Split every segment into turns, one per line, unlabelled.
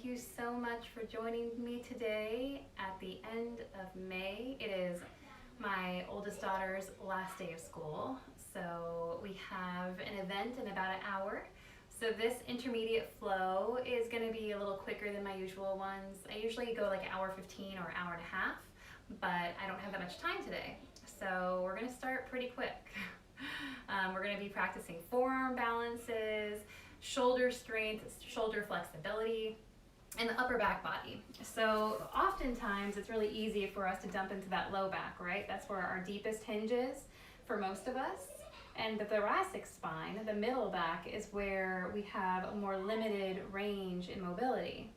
Thank you so much for joining me today at the end of May. It is my oldest daughter's last day of school, so we have an event in about an hour. So this intermediate flow is going to be a little quicker than my usual ones. I usually go like an hour 15 or an hour and a half, but I don't have that much time today. So we're going to start pretty quick. We're going to be practicing forearm balances, shoulder strength, shoulder flexibility, and the upper back body. So oftentimes it's really easy for us to dump into that low back, right? That's where our deepest hinge is for most of us. And the thoracic spine, the middle back, is where we have a more limited range in mobility.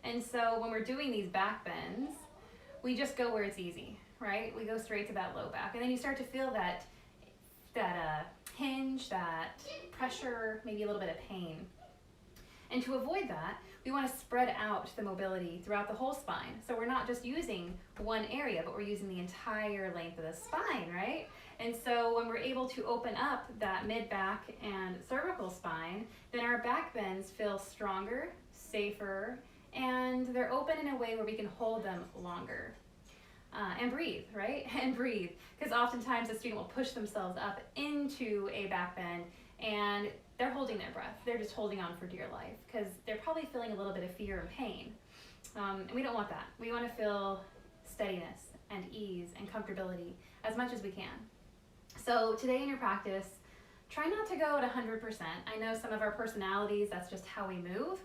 And so when we're doing these back bends, we just go where it's easy, right? We go straight to that low back. And then you start to feel that hinge, that pressure, maybe a little bit of pain. And to avoid that, we want to spread out the mobility throughout the whole spine. So we're not just using one area, but we're using the entire length of the spine, right? And so when we're able to open up that mid-back and cervical spine, then our back bends feel stronger, safer, and they're open in a way where we can hold them longer. And breathe, right? And breathe. Because oftentimes the student will push themselves up into a back bend and they're holding their breath. They're just holding on for dear life because they're probably feeling a little bit of fear and pain. And we don't want that. We want to feel steadiness and ease and comfortability as much as we can. So today in your practice, try not to go at 100%. I know some of our personalities, that's just how we move.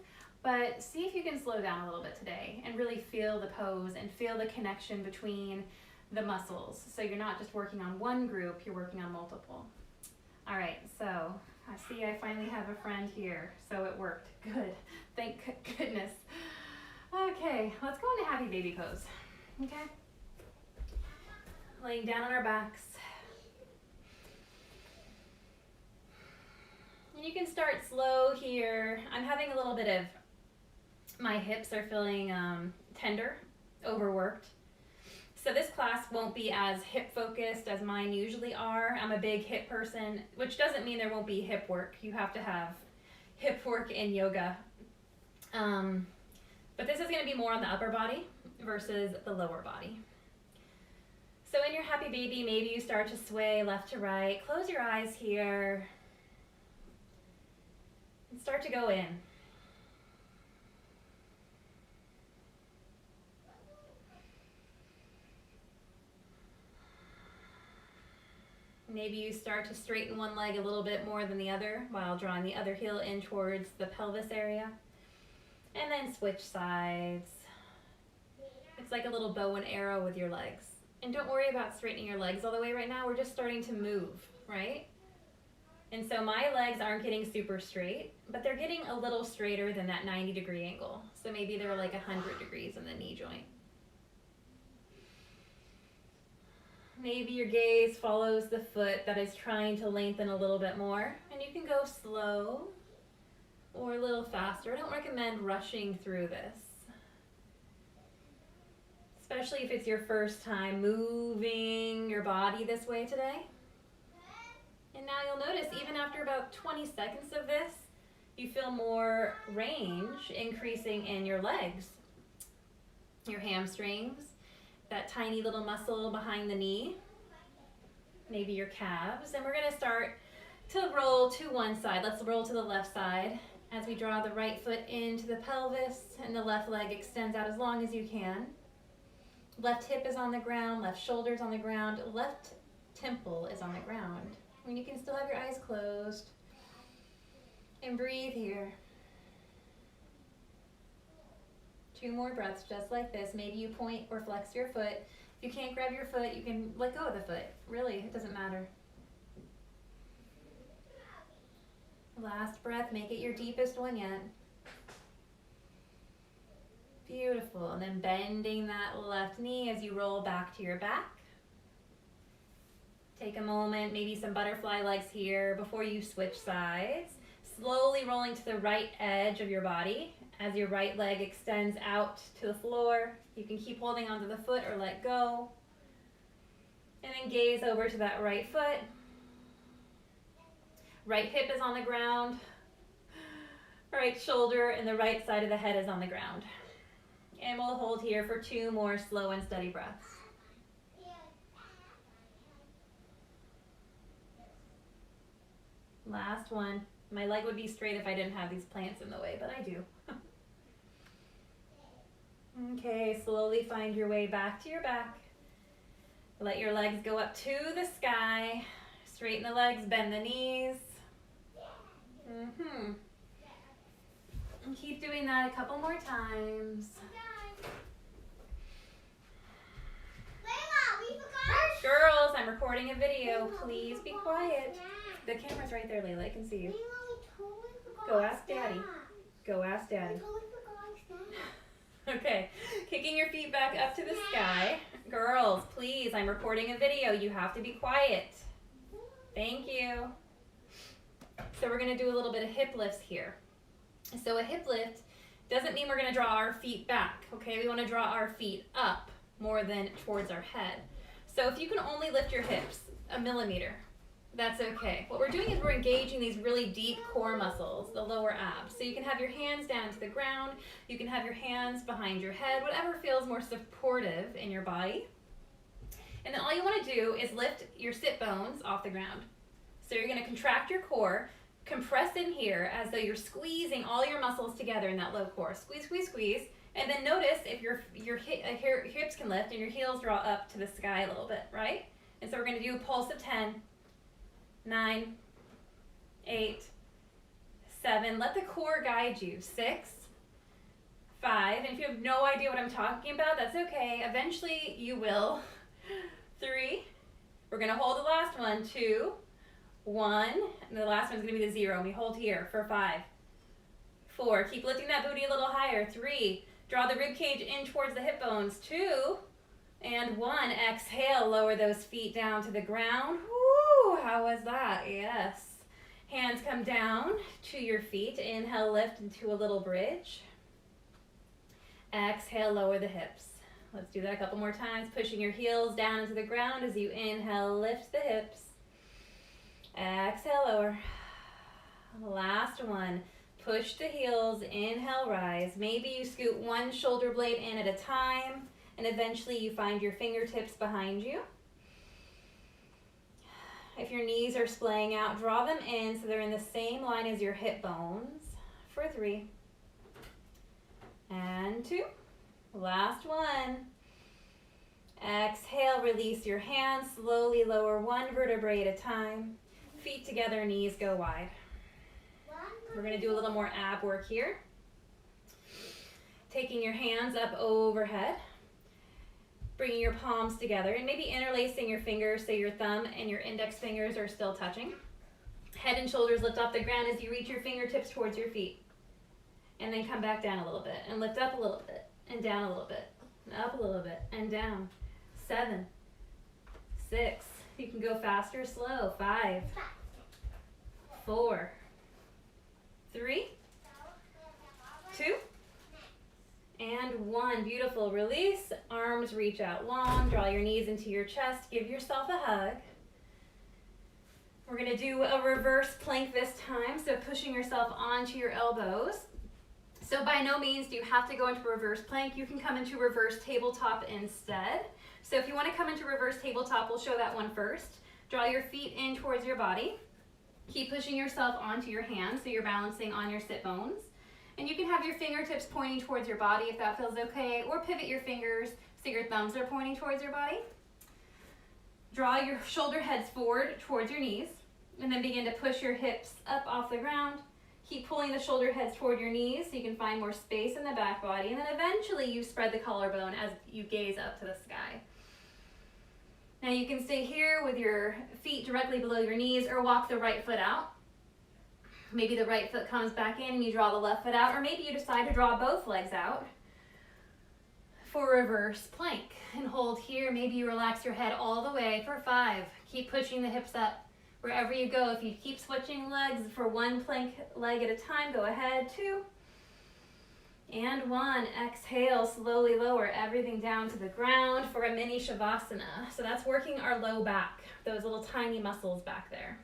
But see if you can slow down a little bit today and really feel the pose and feel the connection between the muscles. So you're not just working on one group, you're working on multiple. All right, so I see I finally have a friend here, so it worked. Good, thank goodness. Okay, let's go into happy baby pose, okay? Laying down on our backs. And you can start slow here. I'm having a little bit of, my hips are feeling tender, overworked. So this class won't be as hip focused as mine usually are. I'm a big hip person, which doesn't mean there won't be hip work. You have to have hip work in yoga. But this is going to be more on the upper body versus the lower body. So in your happy baby, maybe you start to sway left to right. Close your eyes here. And start to go in. Maybe you start to straighten one leg a little bit more than the other while drawing the other heel in towards the pelvis area. And then switch sides. It's like a little bow and arrow with your legs. And don't worry about straightening your legs all the way right now. We're just starting to move, right? And so my legs aren't getting super straight, but they're getting a little straighter than that 90-degree angle. So maybe they're like 100 degrees in the knee joint. Maybe your gaze follows the foot that is trying to lengthen a little bit more, and you can go slow or a little faster. I don't recommend rushing through this, especially if it's your first time moving your body this way today. And now you'll notice even after about 20 seconds of this, you feel more range increasing in your legs, your hamstrings, that tiny little muscle behind the knee, maybe your calves. And we're going to start to roll to one side. Let's roll to the left side as we draw the right foot into the pelvis and the left leg extends out as long as you can. Left hip is on the ground, left shoulder is on the ground, left temple is on the ground. And you can still have your eyes closed. And breathe here. 2 more breaths just like this. Maybe you point or flex your foot. If you can't grab your foot, you can let go of the foot. Really, it doesn't matter. Last breath, make it your deepest one yet. Beautiful. And then bending that left knee as you roll back to your back. Take a moment, maybe some butterfly legs here before you switch sides. Slowly rolling to the right edge of your body. As your right leg extends out to the floor, you can keep holding onto the foot or let go. And then gaze over to that right foot. Right hip is on the ground. right shoulder and the right side of the head is on the ground. And we'll hold here for 2 more slow and steady breaths. Last one. My leg would be straight if I didn't have these plants in the way, but I do. Okay, slowly find your way back to your back. Let your legs go up to the sky. Straighten the legs, bend the knees. And keep doing that a couple more times. Girls, I'm recording a video. Please be quiet. The camera's right there, Layla. I can see you. Go ask Daddy. Go ask Daddy. Okay, kicking your feet back up to the sky. Girls, please, I'm recording a video. You have to be quiet. Thank you. So we're going to do a little bit of hip lifts here. So a hip lift doesn't mean we're going to draw our feet back, okay? We want to draw our feet up more than towards our head. So if you can only lift your hips a millimeter, that's okay. What we're doing is we're engaging these really deep core muscles, the lower abs. So you can have your hands down to the ground, you can have your hands behind your head, whatever feels more supportive in your body. And then all you want to do is lift your sit bones off the ground. So you're going to contract your core, compress in here as though you're squeezing all your muscles together in that low core. Squeeze, squeeze, squeeze. And then notice if your hips can lift and your heels draw up to the sky a little bit, right? And so we're going to do a pulse of 10, 9, 8, 7. Let the core guide you. 6, 5. And if you have no idea what I'm talking about, that's okay. Eventually you will. 3. We're going to hold the last one. 2, 1. And the last one's going to be the 0. And we hold here for 5, 4. Keep lifting that booty a little higher. 3. Draw the rib cage in towards the hip bones. 2 and 1. Exhale, lower those feet down to the ground. Woo, how was that? Yes. Hands come down to your feet. Inhale, lift into a little bridge. Exhale, lower the hips. Let's do that a couple more times. Pushing your heels down into the ground as you inhale, lift the hips. Exhale, lower. Last one. Push the heels, inhale, rise. Maybe you scoot one shoulder blade in at a time, and eventually you find your fingertips behind you. If your knees are splaying out, draw them in so they're in the same line as your hip bones for 3 and 2. Last one. Exhale, release your hands, slowly lower one vertebrae at a time. Feet together, knees go wide. We're going to do a little more ab work here. Taking your hands up overhead. Bringing your palms together and maybe interlacing your fingers so your thumb and your index fingers are still touching. Head and shoulders lift off the ground as you reach your fingertips towards your feet. And then come back down a little bit and lift up a little bit and down a little bit and up a little bit and down. 7, 6. You can go faster, slow. 5, 4, 3, 2, and 1. Beautiful. Release. Arms reach out long. Draw your knees into your chest. Give yourself a hug. We're going to do a reverse plank this time. So pushing yourself onto your elbows. So by no means do you have to go into reverse plank. You can come into reverse tabletop instead. So if you want to come into reverse tabletop, we'll show that one first. Draw your feet in towards your body. Keep pushing yourself onto your hands so you're balancing on your sit bones. And you can have your fingertips pointing towards your body if that feels okay, or pivot your fingers so your thumbs are pointing towards your body. Draw your shoulder heads forward towards your knees, and then begin to push your hips up off the ground. Keep pulling the shoulder heads toward your knees so you can find more space in the back body, and then eventually you spread the collarbone as you gaze up to the sky. Now you can stay here with your feet directly below your knees or walk the right foot out. Maybe the right foot comes back in and you draw the left foot out, or maybe you decide to draw both legs out for reverse plank and hold here. Maybe you relax your head all the way for 5. Keep pushing the hips up wherever you go. If you keep switching legs for one plank leg at a time, go ahead. 2 and 1. Exhale, slowly lower everything down to the ground for a mini Shavasana. So that's working our low back, those little tiny muscles back there.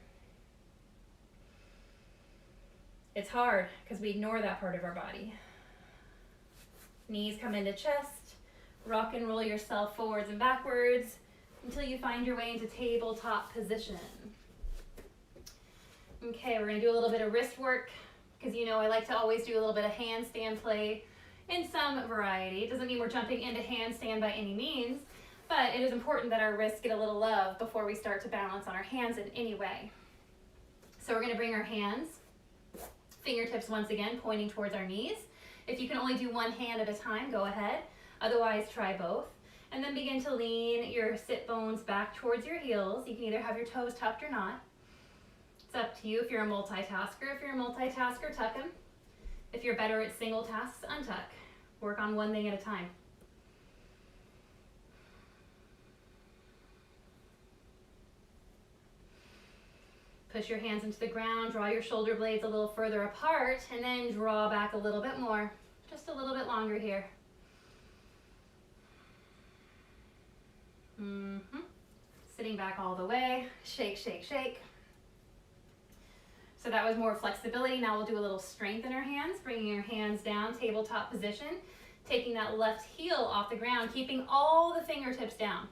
It's hard because we ignore that part of our body. Knees come into chest, rock and roll yourself forwards and backwards until you find your way into tabletop position. Okay, we're gonna do a little bit of wrist work because you know I like to always do a little bit of handstand play in some variety. It doesn't mean we're jumping into handstand by any means, but it is important that our wrists get a little love before we start to balance on our hands in any way. So we're gonna bring our hands, fingertips once again pointing towards our knees. If you can only do one hand at a time, go ahead. Otherwise, try both. And then begin to lean your sit bones back towards your heels. You can either have your toes tucked or not. It's up to you if you're a multitasker. If you're a multitasker, tuck them. If you're better at single tasks, untuck. Work on one thing at a time. Push your hands into the ground, draw your shoulder blades a little further apart, and then draw back a little bit more. Just a little bit longer here. Sitting back all the way. Shake, shake, shake. So that was more flexibility. Now we'll do a little strength in our hands, bringing your hands down, tabletop position, taking that left heel off the ground, keeping all the fingertips down.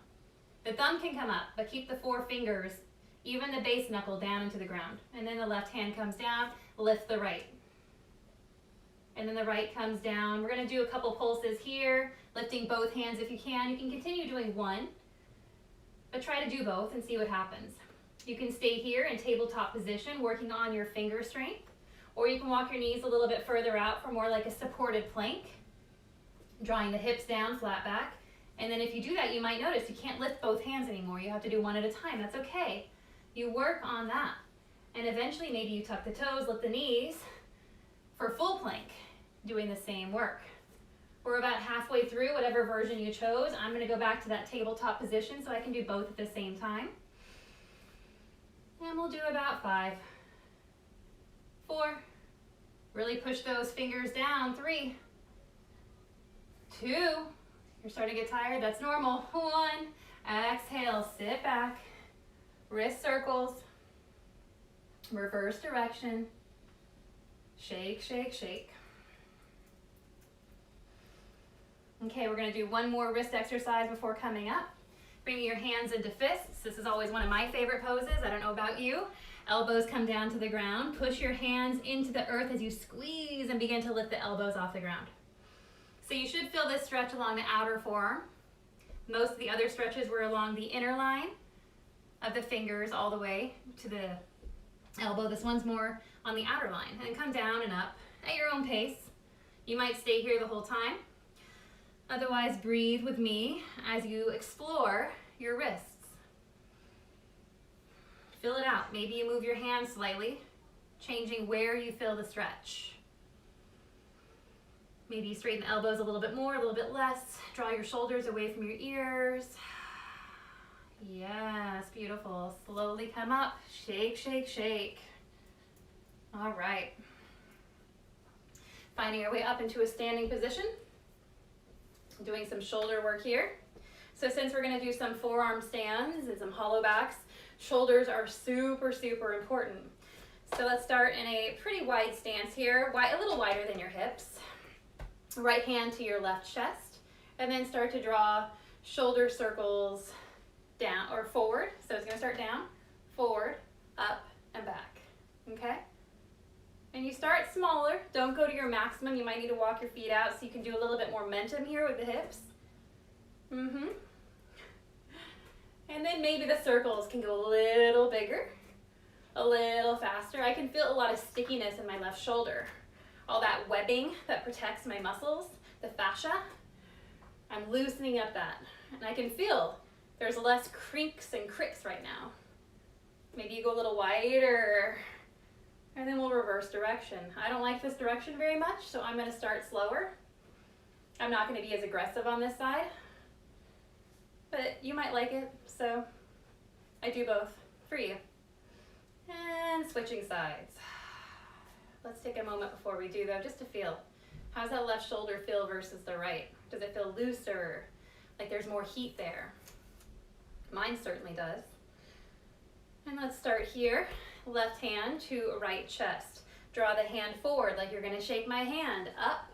The thumb can come up, but keep the 4 fingers, even the base knuckle, down into the ground. And then the left hand comes down, lift the right. And then the right comes down. We're gonna do a couple pulses here, lifting both hands if you can. You can continue doing one, but try to do both and see what happens. You can stay here in tabletop position, working on your finger strength, or you can walk your knees a little bit further out for more like a supported plank, drawing the hips down, flat back. And then if you do that, you might notice you can't lift both hands anymore. You have to do one at a time. That's okay. You work on that. And eventually maybe you tuck the toes, lift the knees for full plank, doing the same work. We're about halfway through whatever version you chose. I'm gonna go back to that tabletop position so I can do both at the same time. And we'll do about 5, 4, really push those fingers down, 3, 2, you're starting to get tired, that's normal, 1, exhale, sit back, wrist circles, reverse direction, shake, shake, shake. Okay, we're gonna do one more wrist exercise before coming up. Bringing your hands into fists. This is always one of my favorite poses. I don't know about you. Elbows come down to the ground. Push your hands into the earth as you squeeze and begin to lift the elbows off the ground. So you should feel this stretch along the outer forearm. Most of the other stretches were along the inner line of the fingers all the way to the elbow. This one's more on the outer line. And come down and up at your own pace. You might stay here the whole time. Otherwise, breathe with me as you explore your wrists. Fill it out. Maybe you move your hands slightly, changing where you feel the stretch. Maybe you straighten the elbows a little bit more, a little bit less. Draw your shoulders away from your ears. Yes, beautiful. Slowly come up. Shake, shake, shake. All right. Finding our way up into a standing position. Doing some shoulder work here. So since we're going to do some forearm stands and some hollowbacks, shoulders are super, super important. So let's start in a pretty wide stance here, a little wider than your hips. Right hand to your left chest, and then start to draw shoulder circles down or forward. So it's going to start down, forward, up, and back. Okay? And you start smaller. Don't go to your maximum. You might need to walk your feet out so you can do a little bit more momentum here with the hips. And then maybe the circles can go a little bigger, a little faster. I can feel a lot of stickiness in my left shoulder. All that webbing that protects my muscles, the fascia. I'm loosening up that. And I can feel there's less crinks and cricks right now. Maybe you go a little wider. And then we'll reverse direction. I don't like this direction very much, so I'm going to start slower. I'm not going to be as aggressive on this side, but you might like it, so I do both for you. And switching sides. Let's take a moment before we do though, just to feel. How's that left shoulder feel versus the right? Does it feel looser? Like there's more heat there? Mine certainly does. And let's start here. Left hand to right chest. Draw the hand forward like you're gonna shake my hand, up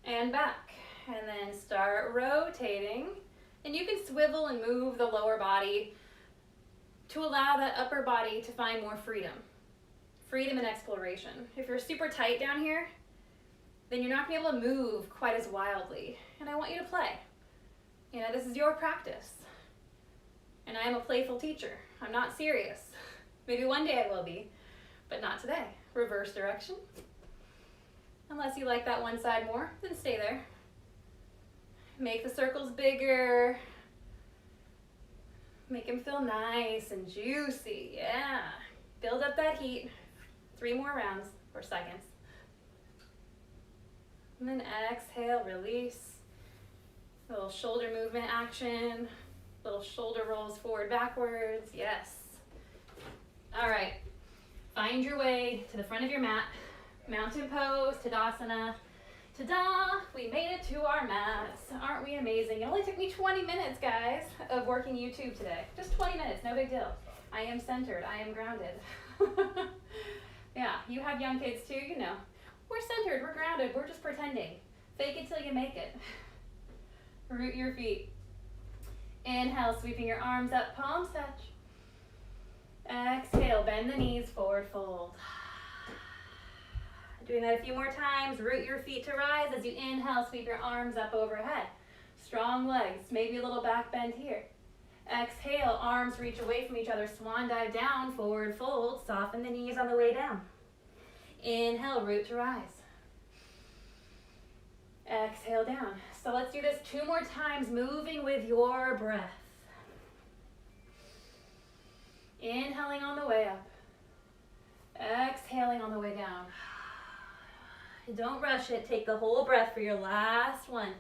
and back. And then start rotating. And you can swivel and move the lower body to allow that upper body to find more freedom. Freedom and exploration. If you're super tight down here, then you're not gonna be able to move quite as wildly. And I want you to play. You know, this is your practice. And I am a playful teacher. I'm not serious. Maybe one day I will be, but not today. Reverse direction. Unless you like that one side more, then stay there. Make the circles bigger. Make them feel nice and juicy, yeah. Build up that heat. 3 more rounds or seconds. And then exhale, release. Little shoulder movement action. Little shoulder rolls forward, backwards, yes. All right, find your way to the front of your mat. Mountain pose, Tadasana. Ta-da, we made it to our mats. Aren't we amazing? It only took me 20 minutes, guys, of working YouTube today. Just 20 minutes, no big deal. I am centered, I am grounded. Yeah, you have young kids too, you know. We're centered, we're grounded, we're just pretending. Fake it till you make it. Root your feet. Inhale, sweeping your arms up, palms touch. Exhale, bend the knees, forward fold. Doing that a few more times. Root your feet to rise as you inhale, sweep your arms up overhead. Strong legs, maybe a little back bend here. Exhale, arms reach away from each other, swan dive down, forward fold, soften the knees on the way down. Inhale, root to rise. Exhale down. So let's do this 2 more times, moving with your breath. Inhaling on the way up. Exhaling on the way down. Don't rush it. Take the whole breath for your last one.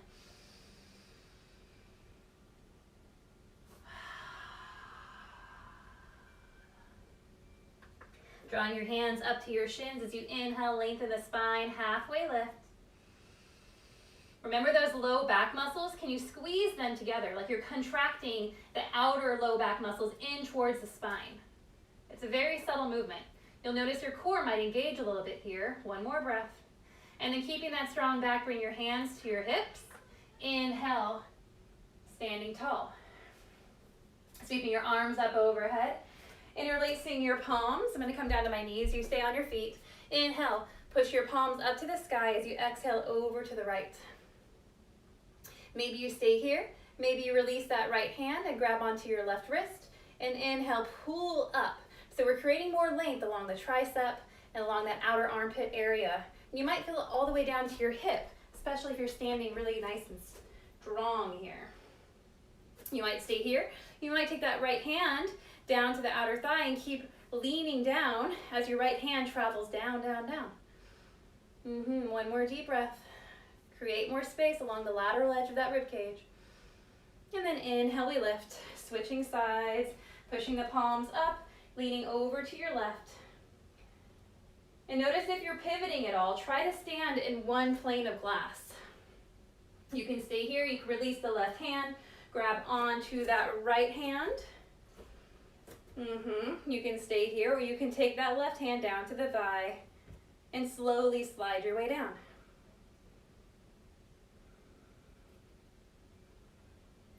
Drawing your hands up to your shins as you inhale, lengthen the spine, halfway lift. Remember those low back muscles? Can you squeeze them together like you're contracting the outer low back muscles in towards the spine? It's a very subtle movement. You'll notice your core might engage a little bit here. 1 more breath. And then keeping that strong back, bring your hands to your hips. Inhale, standing tall. Sweeping your arms up overhead. Interlacing your palms. I'm going to come down to my knees. You stay on your feet. Inhale, push your palms up to the sky as you exhale over to the right. Maybe you stay here. Maybe you release that right hand and grab onto your left wrist. And inhale, pull up. So we're creating more length along the tricep and along that outer armpit area. You might feel it all the way down to your hip, especially if you're standing really nice and strong here. You might stay here. You might take that right hand down to the outer thigh and keep leaning down as your right hand travels down, down, down. 1 more deep breath. Create more space along the lateral edge of that rib cage. And then inhale, we lift, switching sides, pushing the palms up, leaning over to your left. And notice if you're pivoting at all, try to stand in one plane of glass. You can stay here, you can release the left hand, grab onto that right hand. You can stay here, or you can take that left hand down to the thigh and slowly slide your way down.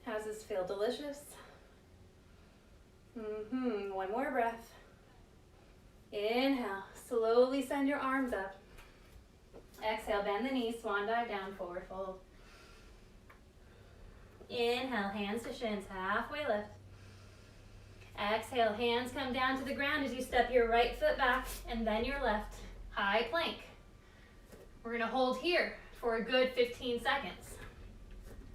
How does this feel? Delicious? 1 more breath. Inhale, slowly send your arms up. Exhale, bend the knees, swan dive down, forward fold. Inhale, hands to shins, halfway lift. Exhale, hands come down to the ground as you step your right foot back and then your left. High plank. We're gonna hold here for a good 15 seconds.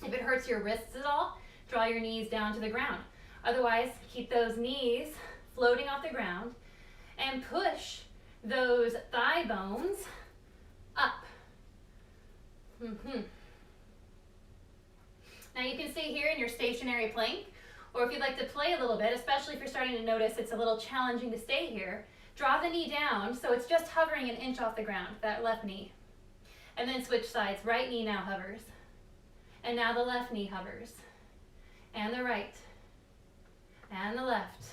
If it hurts your wrists at all, draw your knees down to the ground. Otherwise, keep those knees floating off the ground and push those thigh bones up. Now you can stay here in your stationary plank, or if you'd like to play a little bit, especially if you're starting to notice it's a little challenging to stay here, draw the knee down so it's just hovering an inch off the ground, that left knee. And then switch sides. Right knee now hovers. And now the left knee hovers. And the right. And the left.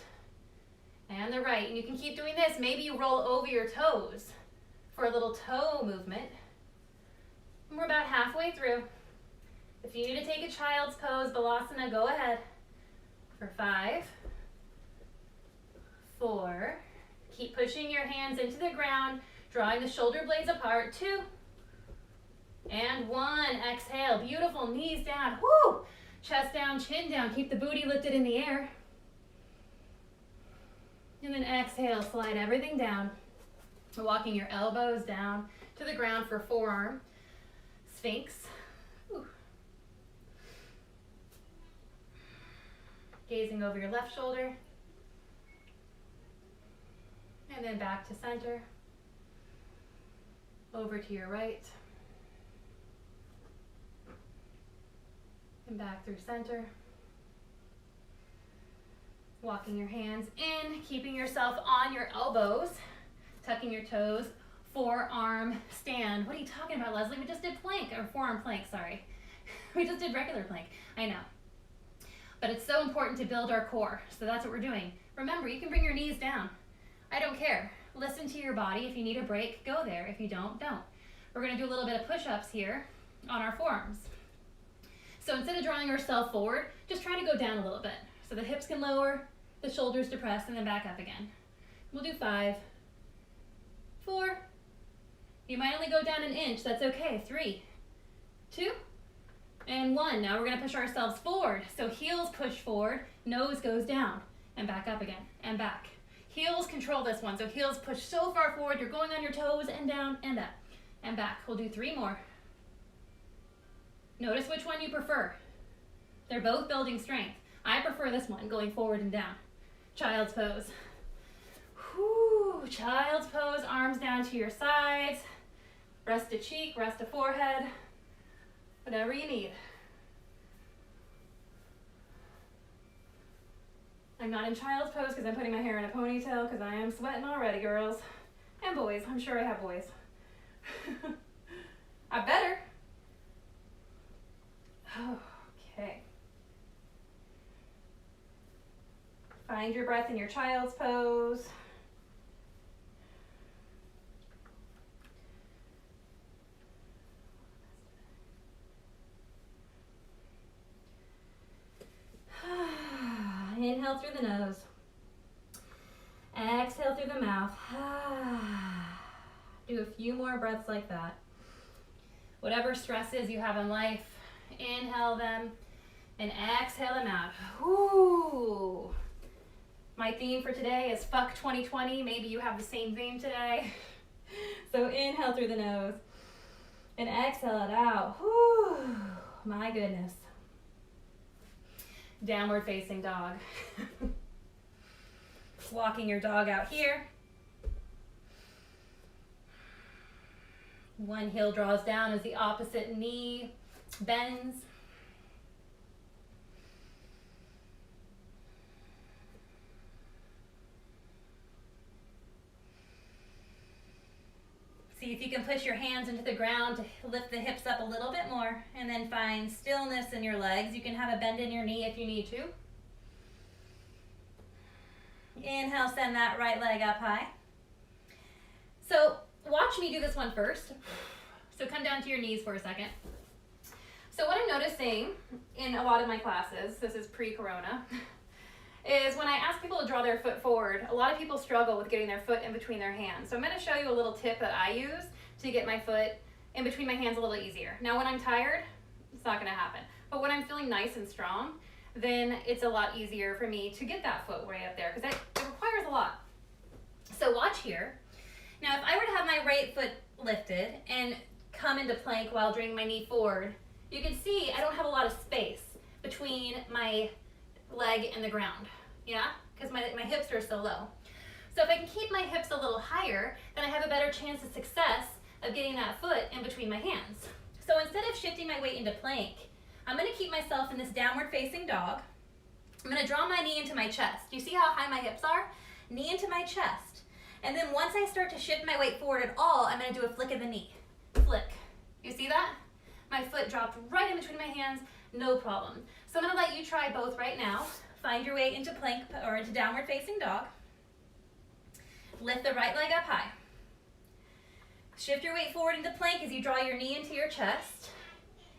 And the right. And you can keep doing this. Maybe you roll over your toes for a little toe movement. And we're about halfway through. If you need to take a child's pose, Balasana, go ahead. For 5, 4, keep pushing your hands into the ground, drawing the shoulder blades apart. 2, and 1. Exhale, beautiful, knees down. Woo! Chest down, chin down. Keep the booty lifted in the air. And then exhale, slide everything down. Walking your elbows down to the ground for forearm. Sphinx. Whew. Gazing over your left shoulder. And then back to center. Over to your right. And back through center. Walking your hands in, keeping yourself on your elbows, tucking your toes, forearm stand. What are you talking about, Leslie? We just did plank, or forearm plank, sorry. We just did regular plank, I know. But it's so important to build our core, so that's what we're doing. Remember, you can bring your knees down. I don't care. Listen to your body. If you need a break, go there. If you don't, don't. We're gonna do a little bit of push-ups here on our forearms. So instead of drawing ourselves forward, just try to go down a little bit. So the hips can lower, the shoulders depress, and then back up again. We'll do 5, 4. You might only go down an inch, that's okay. 3, 2, and 1. Now we're gonna push ourselves forward. So heels push forward, nose goes down, and back up again, and back. Heels control this one, so heels push so far forward, you're going on your toes, and down, and up, and back. We'll do 3 more. Notice which one you prefer. They're both building strength. I prefer this one, going forward and down. Child's pose. Whew. Child's pose, arms down to your sides. Rest a cheek, rest a forehead. Whatever you need. I'm not in child's pose because I'm putting my hair in a ponytail because I am sweating already, girls. And boys, I'm sure I have boys. I better. Okay. Find your breath in your child's pose. Inhale through the nose. Exhale through the mouth. Do a few more breaths like that. Whatever stresses you have in life, inhale them and exhale them out. Whoo. My theme for today is fuck 2020. Maybe you have the same theme today. So inhale through the nose and exhale it out. Whoo. My goodness. Downward facing dog. Walking your dog out here. One heel draws down as the opposite knee bends. See if you can push your hands into the ground to lift the hips up a little bit more, and then find stillness in your legs. You can have a bend in your knee if you need to. Inhale, send that right leg up high. So watch me do this one first. So come down to your knees for a second. So what I'm noticing in a lot of my classes, this is pre-corona, is when I ask people to draw their foot forward, a lot of people struggle with getting their foot in between their hands. So I'm going to show you a little tip that I use to get my foot in between my hands a little easier. Now when I'm tired, it's not going to happen. But when I'm feeling nice and strong, then it's a lot easier for me to get that foot way up there because it requires a lot. So watch here. Now if I were to have my right foot lifted and come into plank while drawing my knee forward, you can see I don't have a lot of space between my leg and the ground, yeah? Because my hips are so low. So if I can keep my hips a little higher, then I have a better chance of success of getting that foot in between my hands. So instead of shifting my weight into plank, I'm going to keep myself in this downward facing dog. I'm going to draw my knee into my chest. Do you see how high my hips are? Knee into my chest. And then once I start to shift my weight forward at all, I'm going to do a flick of the knee. Flick. You see that? My foot dropped right in between my hands, no problem. So I'm going to let you try both right now. Find your way into plank or into downward facing dog. Lift the right leg up high. Shift your weight forward into plank as you draw your knee into your chest.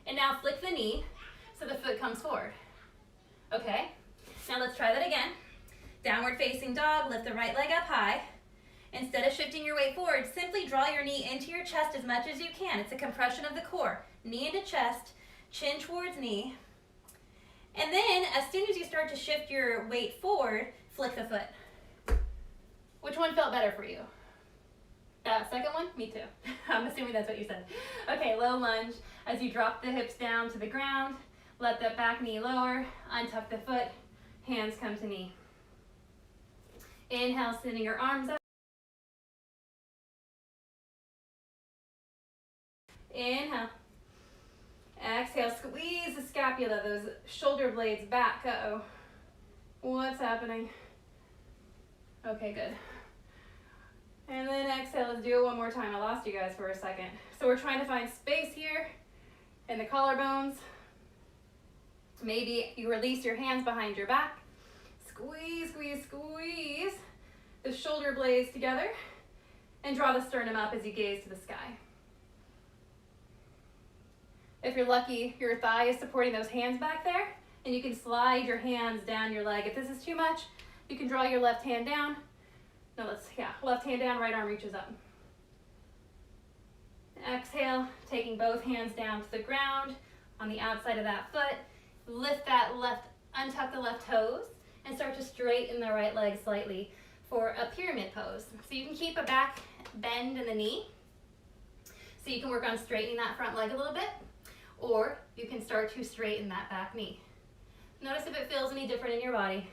And now flick the knee so the foot comes forward. Okay, now let's try that again. Downward facing dog, lift the right leg up high. Instead of shifting your weight forward, simply draw your knee into your chest as much as you can. It's a compression of the core. Knee into chest, chin towards knee. And then as soon as you start to shift your weight forward, flick the foot. Which one felt better for you? That second one? Me too. I'm assuming that's what you said. Okay, low lunge. As you drop the hips down to the ground, let the back knee lower, untuck the foot, hands come to knee. Inhale, sending your arms up. Inhale. Exhale, squeeze the scapula, those shoulder blades back. Uh-oh. What's happening? Okay, good. And then exhale, let's do it one more time. I lost you guys for a second. So we're trying to find space here in the collarbones. Maybe you release your hands behind your back. Squeeze, squeeze, squeeze the shoulder blades together and draw the sternum up as you gaze to the sky. If you're lucky, your thigh is supporting those hands back there, and you can slide your hands down your leg. If this is too much, you can draw your left hand down. No, left hand down, right arm reaches up. Exhale, taking both hands down to the ground on the outside of that foot. Lift that left, untuck the left toes, and start to straighten the right leg slightly for a pyramid pose. So you can keep a back bend in the knee, so you can work on straightening that front leg a little bit, or you can start to straighten that back knee. Notice if it feels any different in your body.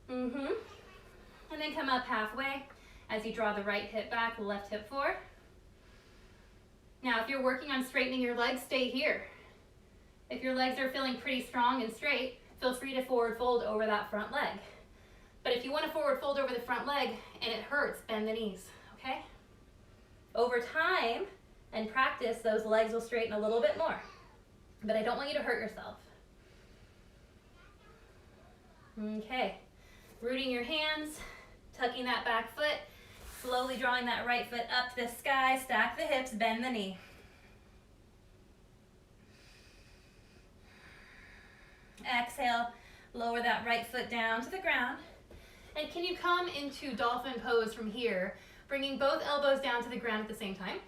And then come up halfway as you draw the right hip back, left hip forward. Now, if you're working on straightening your legs, stay here. If your legs are feeling pretty strong and straight, feel free to forward fold over that front leg. But if you want to forward fold over the front leg and it hurts, bend the knees, okay? Over time and practice, those legs will straighten a little bit more. But I don't want you to hurt yourself. Okay, rooting your hands, tucking that back foot, slowly drawing that right foot up to the sky, stack the hips, bend the knee. Exhale, lower that right foot down to the ground. And can you come into Dolphin Pose from here, bringing both elbows down to the ground at the same time?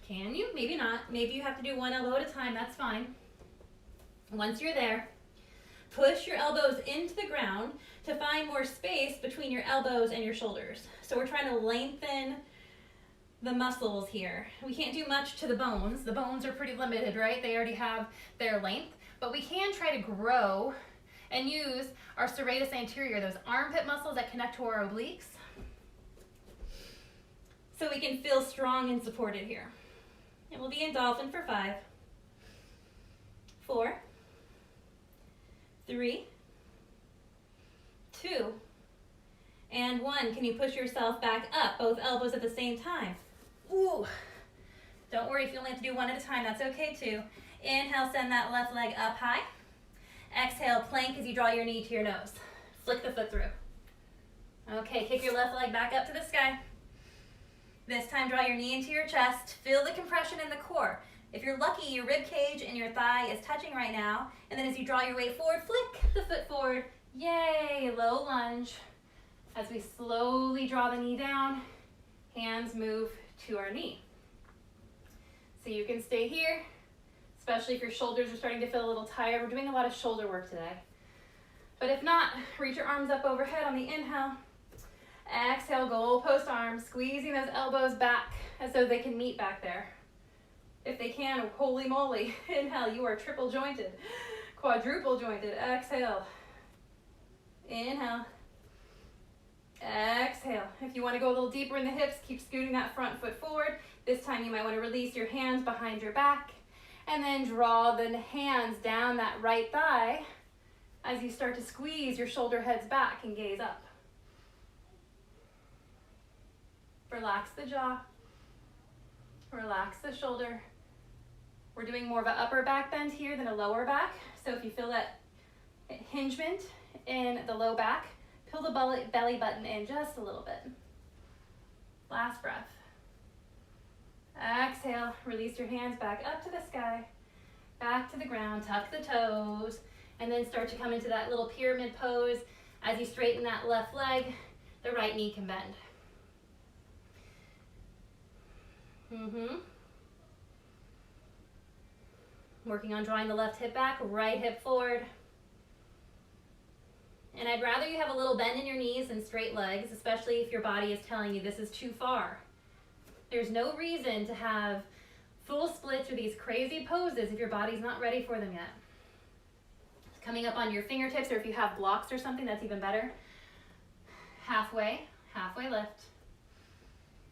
Can you? Maybe not. Maybe you have to do one elbow at a time, that's fine. Once you're there, push your elbows into the ground to find more space between your elbows and your shoulders. So we're trying to lengthen the muscles here. We can't do much to the bones. The bones are pretty limited, right? They already have their length, but we can try to grow and use our serratus anterior, those armpit muscles that connect to our obliques, so we can feel strong and supported here. And we'll be in dolphin for 5, 4, 3, 2, and 1. Can you push yourself back up, both elbows at the same time? Ooh. Don't worry if you only have to do one at a time, that's okay too. Inhale, send that left leg up high. Exhale, plank as you draw your knee to your nose. Flick the foot through. Okay, kick your left leg back up to the sky. This time, draw your knee into your chest. Feel the compression in the core. If you're lucky, your rib cage and your thigh is touching right now. And then as you draw your weight forward, flick the foot forward. Yay, low lunge. As we slowly draw the knee down, hands move to our knee. So you can stay here, especially if your shoulders are starting to feel a little tired. We're doing a lot of shoulder work today. But if not, reach your arms up overhead on the inhale. Exhale, goalpost arms, squeezing those elbows back as though they can meet back there. If they can, holy moly. Inhale, you are triple jointed, quadruple jointed. Exhale. Inhale. Exhale. If you want to go a little deeper in the hips, keep scooting that front foot forward. This time you might want to release your hands behind your back and then draw the hands down that right thigh as you start to squeeze your shoulder heads back and gaze up. Relax the jaw, relax the shoulder. We're doing more of an upper back bend here than a lower back. So if you feel that hingement in the low back, pull the belly button in just a little bit. Last breath. Exhale, release your hands back up to the sky, back to the ground, tuck the toes, and then start to come into that little pyramid pose. As you straighten that left leg, the right knee can bend. Working on drawing the left hip back, right hip forward. And I'd rather you have a little bend in your knees than straight legs, especially if your body is telling you this is too far. There's no reason to have full splits or these crazy poses if your body's not ready for them yet. Coming up on your fingertips, or if you have blocks or something, that's even better. Halfway lift.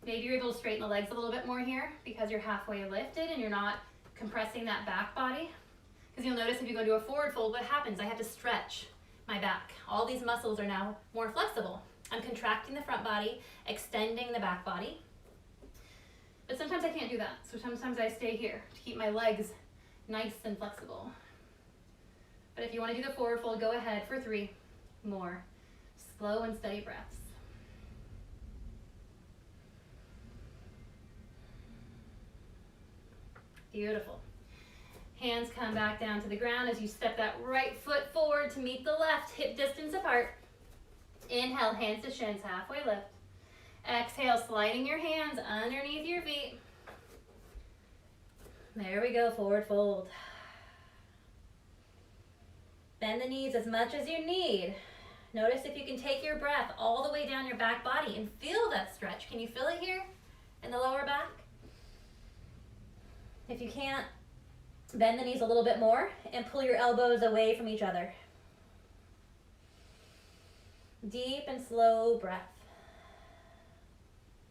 Maybe you're able to straighten the legs a little bit more here because you're halfway lifted and you're not compressing that back body. Because you'll notice if you go to a forward fold, what happens? I have to stretch my back. All these muscles are now more flexible. I'm contracting the front body, extending the back body. But sometimes I can't do that. So sometimes I stay here to keep my legs nice and flexible. But if you want to do the forward fold, go ahead for 3 more slow and steady breaths. Beautiful. Hands come back down to the ground as you step that right foot forward to meet the left, hip distance apart. Inhale, hands to shins, halfway lift. Exhale, sliding your hands underneath your feet. There we go, forward fold. Bend the knees as much as you need. Notice if you can take your breath all the way down your back body and feel that stretch. Can you feel it here in the lower back? If you can't, bend the knees a little bit more and pull your elbows away from each other. Deep and slow breath.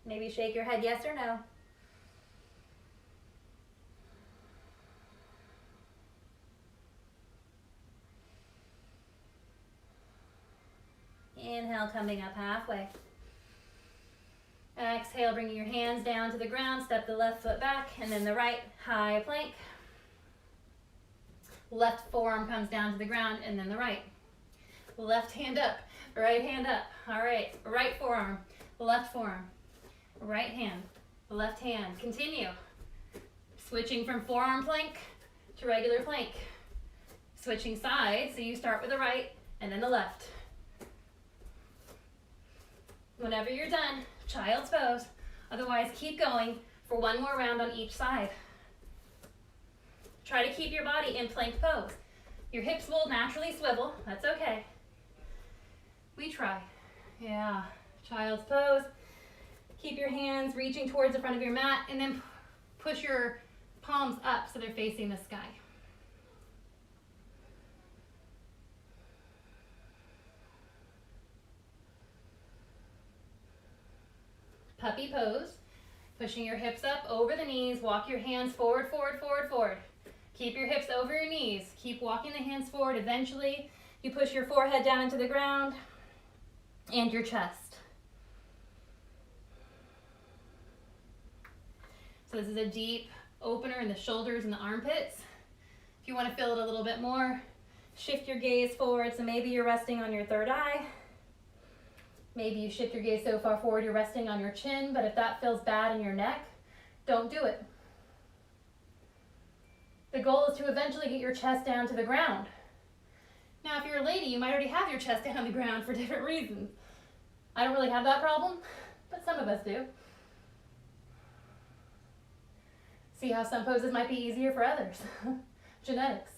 Maybe shake your head yes or no. Inhale, coming up halfway. Exhale, bringing your hands down to the ground, step the left foot back, and then the right, high plank. Left forearm comes down to the ground, and then the right. Left hand up, right hand up. All right, right forearm, left forearm, right hand, left hand. Continue. Switching from forearm plank to regular plank. Switching sides, so you start with the right and then the left. Whenever you're done, child's pose. Otherwise, keep going for 1 more round on each side. Try to keep your body in plank pose. Your hips will naturally swivel. That's okay. We try. Yeah, child's pose. Keep your hands reaching towards the front of your mat and then push your palms up so they're facing the sky. Puppy pose, pushing your hips up over the knees, walk your hands forward, forward, forward, forward. Keep your hips over your knees, keep walking the hands forward. Eventually, you push your forehead down into the ground and your chest. So this is a deep opener in the shoulders and the armpits. If you want to feel it a little bit more, shift your gaze forward. So maybe you're resting on your third eye. Maybe you shift your gaze so far forward you're resting on your chin, but if that feels bad in your neck, don't do it. The goal is to eventually get your chest down to the ground. Now, if you're a lady, you might already have your chest down on the ground for different reasons. I don't really have that problem, but some of us do. See how some poses might be easier for others. Genetics.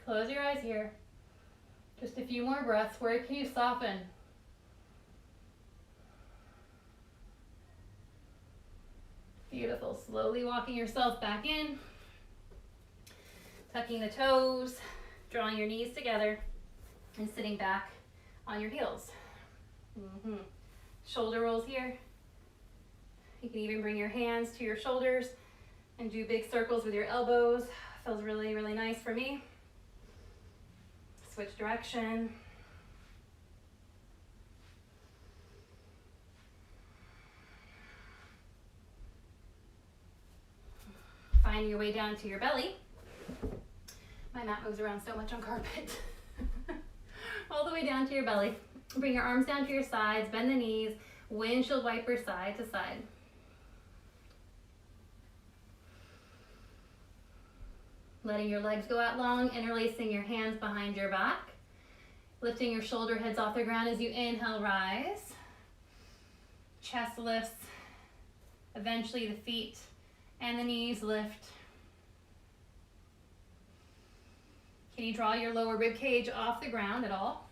Close your eyes here. Just a few more breaths. Where can you soften? Beautiful. Slowly walking yourself back in. Tucking the toes, drawing your knees together, and sitting back on your heels. Shoulder rolls here. You can even bring your hands to your shoulders and do big circles with your elbows. Feels really, really nice for me. Switch direction. Find your way down to your belly. My mat moves around so much on carpet. All the way down to your belly. Bring your arms down to your sides, bend the knees, windshield wiper side to side. Letting your legs go out long, interlacing your hands behind your back. Lifting your shoulder heads off the ground as you inhale, rise. Chest lifts. Eventually the feet and the knees lift. Can you draw your lower rib cage off the ground at all?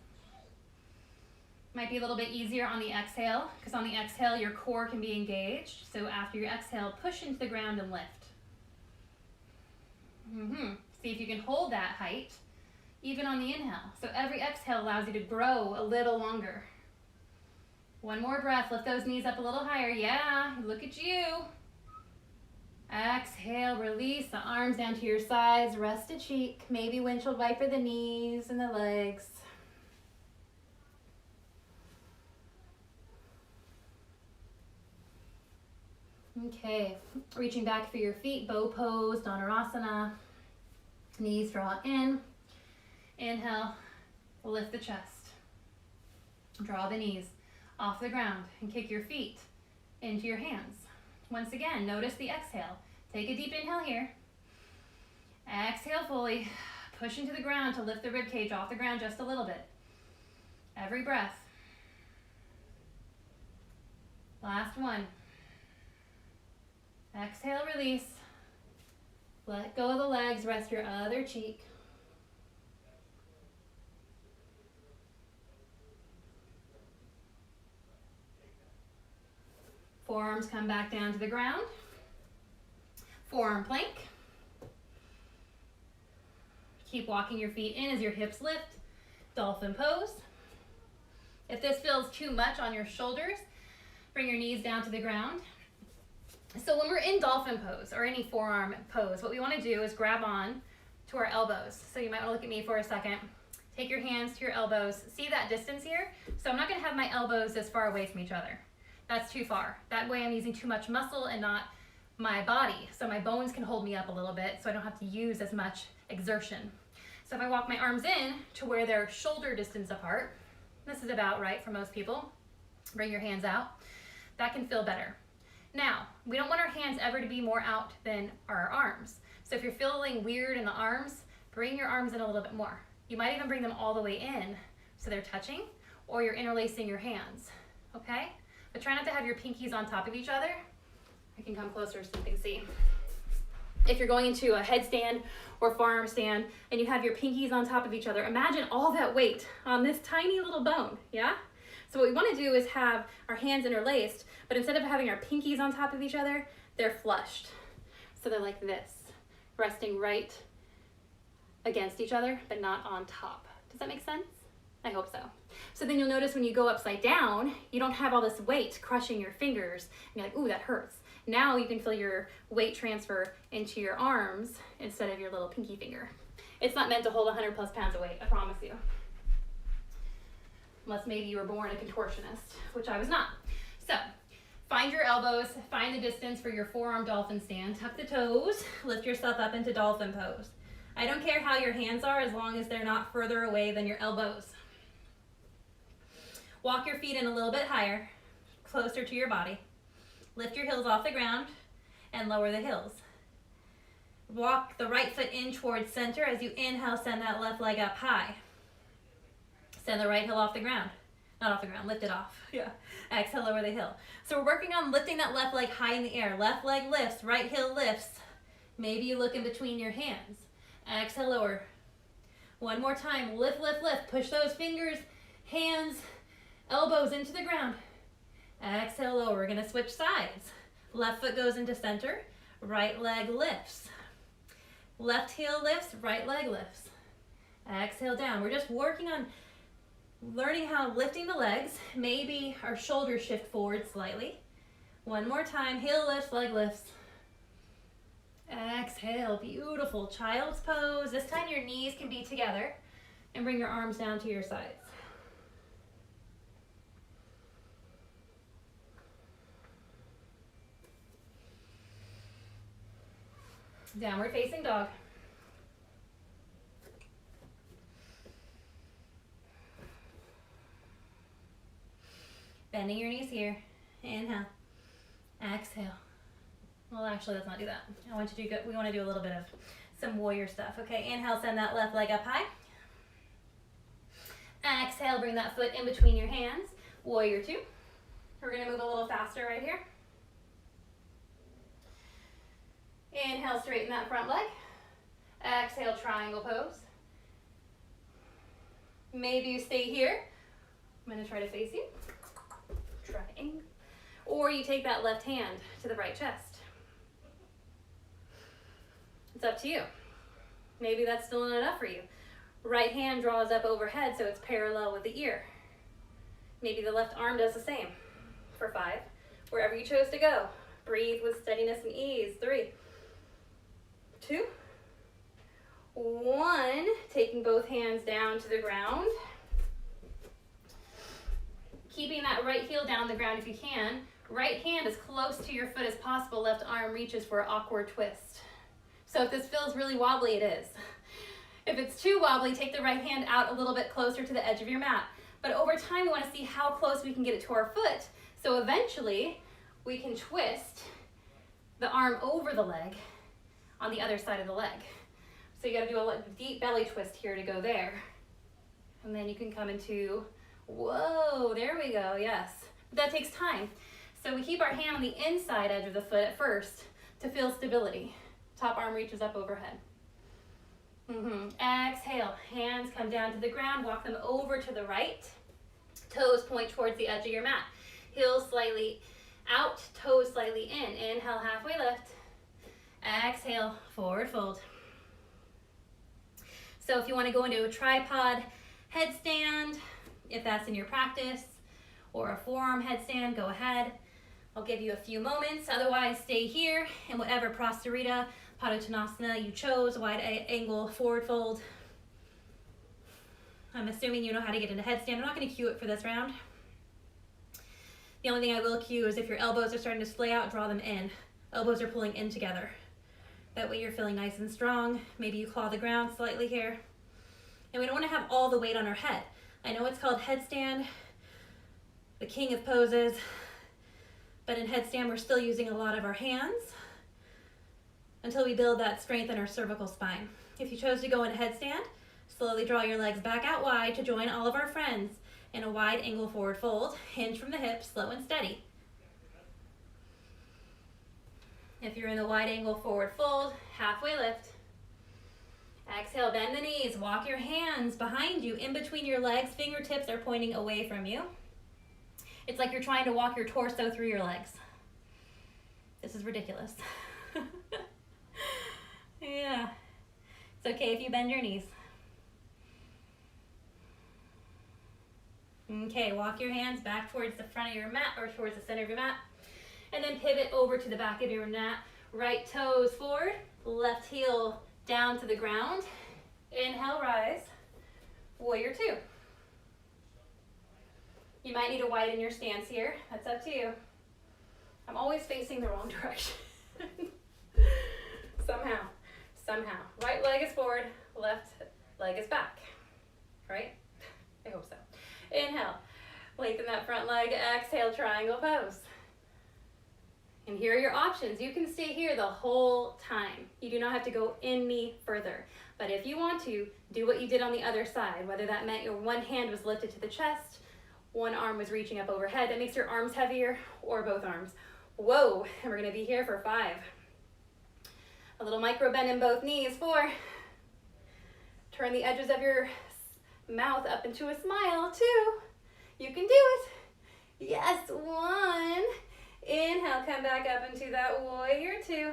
Might be a little bit easier on the exhale, because on the exhale your core can be engaged. So after your exhale, push into the ground and lift. See if you can hold that height, even on the inhale. So every exhale allows you to grow a little longer. One more breath, lift those knees up a little higher. Yeah, look at you. Exhale, release the arms down to your sides, rest a cheek, maybe windshield wiper the knees and the legs. Okay, reaching back for your feet, bow pose, Dhanurasana. Knees draw in. Inhale, lift the chest. Draw the knees off the ground and kick your feet into your hands. Once again, notice the exhale. Take a deep inhale here. Exhale fully. Push into the ground to lift the rib cage off the ground just a little bit. Every breath. Last one. Exhale, release. Let go of the legs, rest your other cheek. Forearms come back down to the ground. Forearm plank. Keep walking your feet in as your hips lift. Dolphin pose. If this feels too much on your shoulders, bring your knees down to the ground. So when we're in dolphin pose or any forearm pose, what we want to do is grab on to our elbows. So you might want to look at me for a second. Take your hands to your elbows. See that distance here? So I'm not going to have my elbows as far away from each other. That's too far. That way I'm using too much muscle and not my body. So my bones can hold me up a little bit so I don't have to use as much exertion. So if I walk my arms in to where they're shoulder distance apart, this is about right for most people. Bring your hands out. That can feel better. Now, we don't want our hands ever to be more out than our arms. So if you're feeling weird in the arms, bring your arms in a little bit more. You might even bring them all the way in so they're touching, or you're interlacing your hands, okay? But try not to have your pinkies on top of each other. I can come closer so you can see. If you're going into a headstand or forearm stand and you have your pinkies on top of each other, imagine all that weight on this tiny little bone, yeah? So what we want to do is have our hands interlaced, but instead of having our pinkies on top of each other, they're flushed. So they're like this, resting right against each other, but not on top. Does that make sense? I hope so. So then you'll notice when you go upside down, you don't have all this weight crushing your fingers. And you're like, ooh, that hurts. Now you can feel your weight transfer into your arms instead of your little pinky finger. It's not meant to hold 100 plus pounds of weight, I promise you. Unless maybe you were born a contortionist, which I was not. So, find your elbows, find the distance for your forearm dolphin stand, tuck the toes, lift yourself up into dolphin pose. I don't care how your hands are as long as they're not further away than your elbows. Walk your feet in a little bit higher, closer to your body. Lift your heels off the ground and lower the heels. Walk the right foot in towards center. As you inhale, send that left leg up high. Send the right heel off the ground. Not off the ground, lift it off. Yeah. Exhale, lower the heel. So we're working on lifting that left leg high in the air. Left leg lifts, right heel lifts. Maybe you look in between your hands. Exhale, lower. One more time, lift, lift, lift. Push those fingers, hands, elbows into the ground. Exhale, lower. We're gonna switch sides. Left foot goes into center, right leg lifts. Left heel lifts, right leg lifts. Exhale down. We're just working on learning how lifting the legs. Maybe our shoulders shift forward slightly. One more time, heel lifts, leg lifts. Exhale, beautiful. Child's pose. This time your knees can be together and bring your arms down to your sides. Downward facing dog. Bending your knees here. Inhale. Exhale. Well, actually, let's not do that. We want to do a little bit of some warrior stuff. Okay, inhale, send that left leg up high. Exhale, bring that foot in between your hands. Warrior two. We're going to move a little faster right here. Inhale, straighten that front leg. Exhale, triangle pose. Maybe you stay here. I'm going to try to face you. Triangle. Or you take that left hand to the right chest. It's up to you. Maybe that's still not enough for you. Right hand draws up overhead so it's parallel with the ear. Maybe the left arm does the same. For 5. Wherever you chose to go. Breathe with steadiness and ease. 3, 2, 1. Taking both hands down to the ground. Keeping that right heel down the ground if you can. Right hand as close to your foot as possible. Left arm reaches for an awkward twist. So if this feels really wobbly, it is. If it's too wobbly, take the right hand out a little bit closer to the edge of your mat. But over time, we want to see how close we can get it to our foot. So eventually, we can twist the arm over the leg on the other side of the leg. So you got to do a deep belly twist here to go there. And then you can come into, whoa, there we go, yes. But that takes time. So we keep our hand on the inside edge of the foot at first to feel stability. Top arm reaches up overhead. Exhale, hands come down to the ground, walk them over to the right. Toes point towards the edge of your mat. Heels slightly out, toes slightly in. Inhale, halfway lift. Exhale, forward fold. So if you want to go into a tripod headstand, if that's in your practice, or a forearm headstand, go ahead. I'll give you a few moments. Otherwise, stay here in whatever Prasarita, Padottanasana you chose, wide angle forward fold. I'm assuming you know how to get into headstand. I'm not going to cue it for this round. The only thing I will cue is if your elbows are starting to splay out, draw them in. Elbows are pulling in together. That way you're feeling nice and strong. Maybe you claw the ground slightly here. And we don't want to have all the weight on our head. I know it's called headstand, the king of poses, but in headstand we're still using a lot of our hands until we build that strength in our cervical spine. If you chose to go in headstand, slowly draw your legs back out wide to join all of our friends in a wide angle forward fold. Hinge from the hips, slow and steady. If you're in the wide angle forward fold, halfway lift. Exhale, bend the knees, walk your hands behind you, in between your legs, fingertips are pointing away from you. It's like you're trying to walk your torso through your legs. This is ridiculous. Yeah, it's okay if you bend your knees. Okay, walk your hands back towards the front of your mat or towards the center of your mat. And then pivot over to the back of your mat. Right toes forward, left heel down to the ground. Inhale, rise. Warrior two. You might need to widen your stance here. That's up to you. I'm always facing the wrong direction. Somehow. Right leg is forward, left leg is back. Right? I hope so. Inhale. Lengthen that front leg. Exhale, triangle pose. And here are your options. You can stay here the whole time. You do not have to go any further. But if you want to, do what you did on the other side, whether that meant your one hand was lifted to the chest, one arm was reaching up overhead. That makes your arms heavier, or both arms. Whoa, and we're gonna be here for 5. A little micro bend in both knees. 4. Turn the edges of your mouth up into a smile. 2. You can do it. Yes, 1. Inhale, come back up into that warrior 2.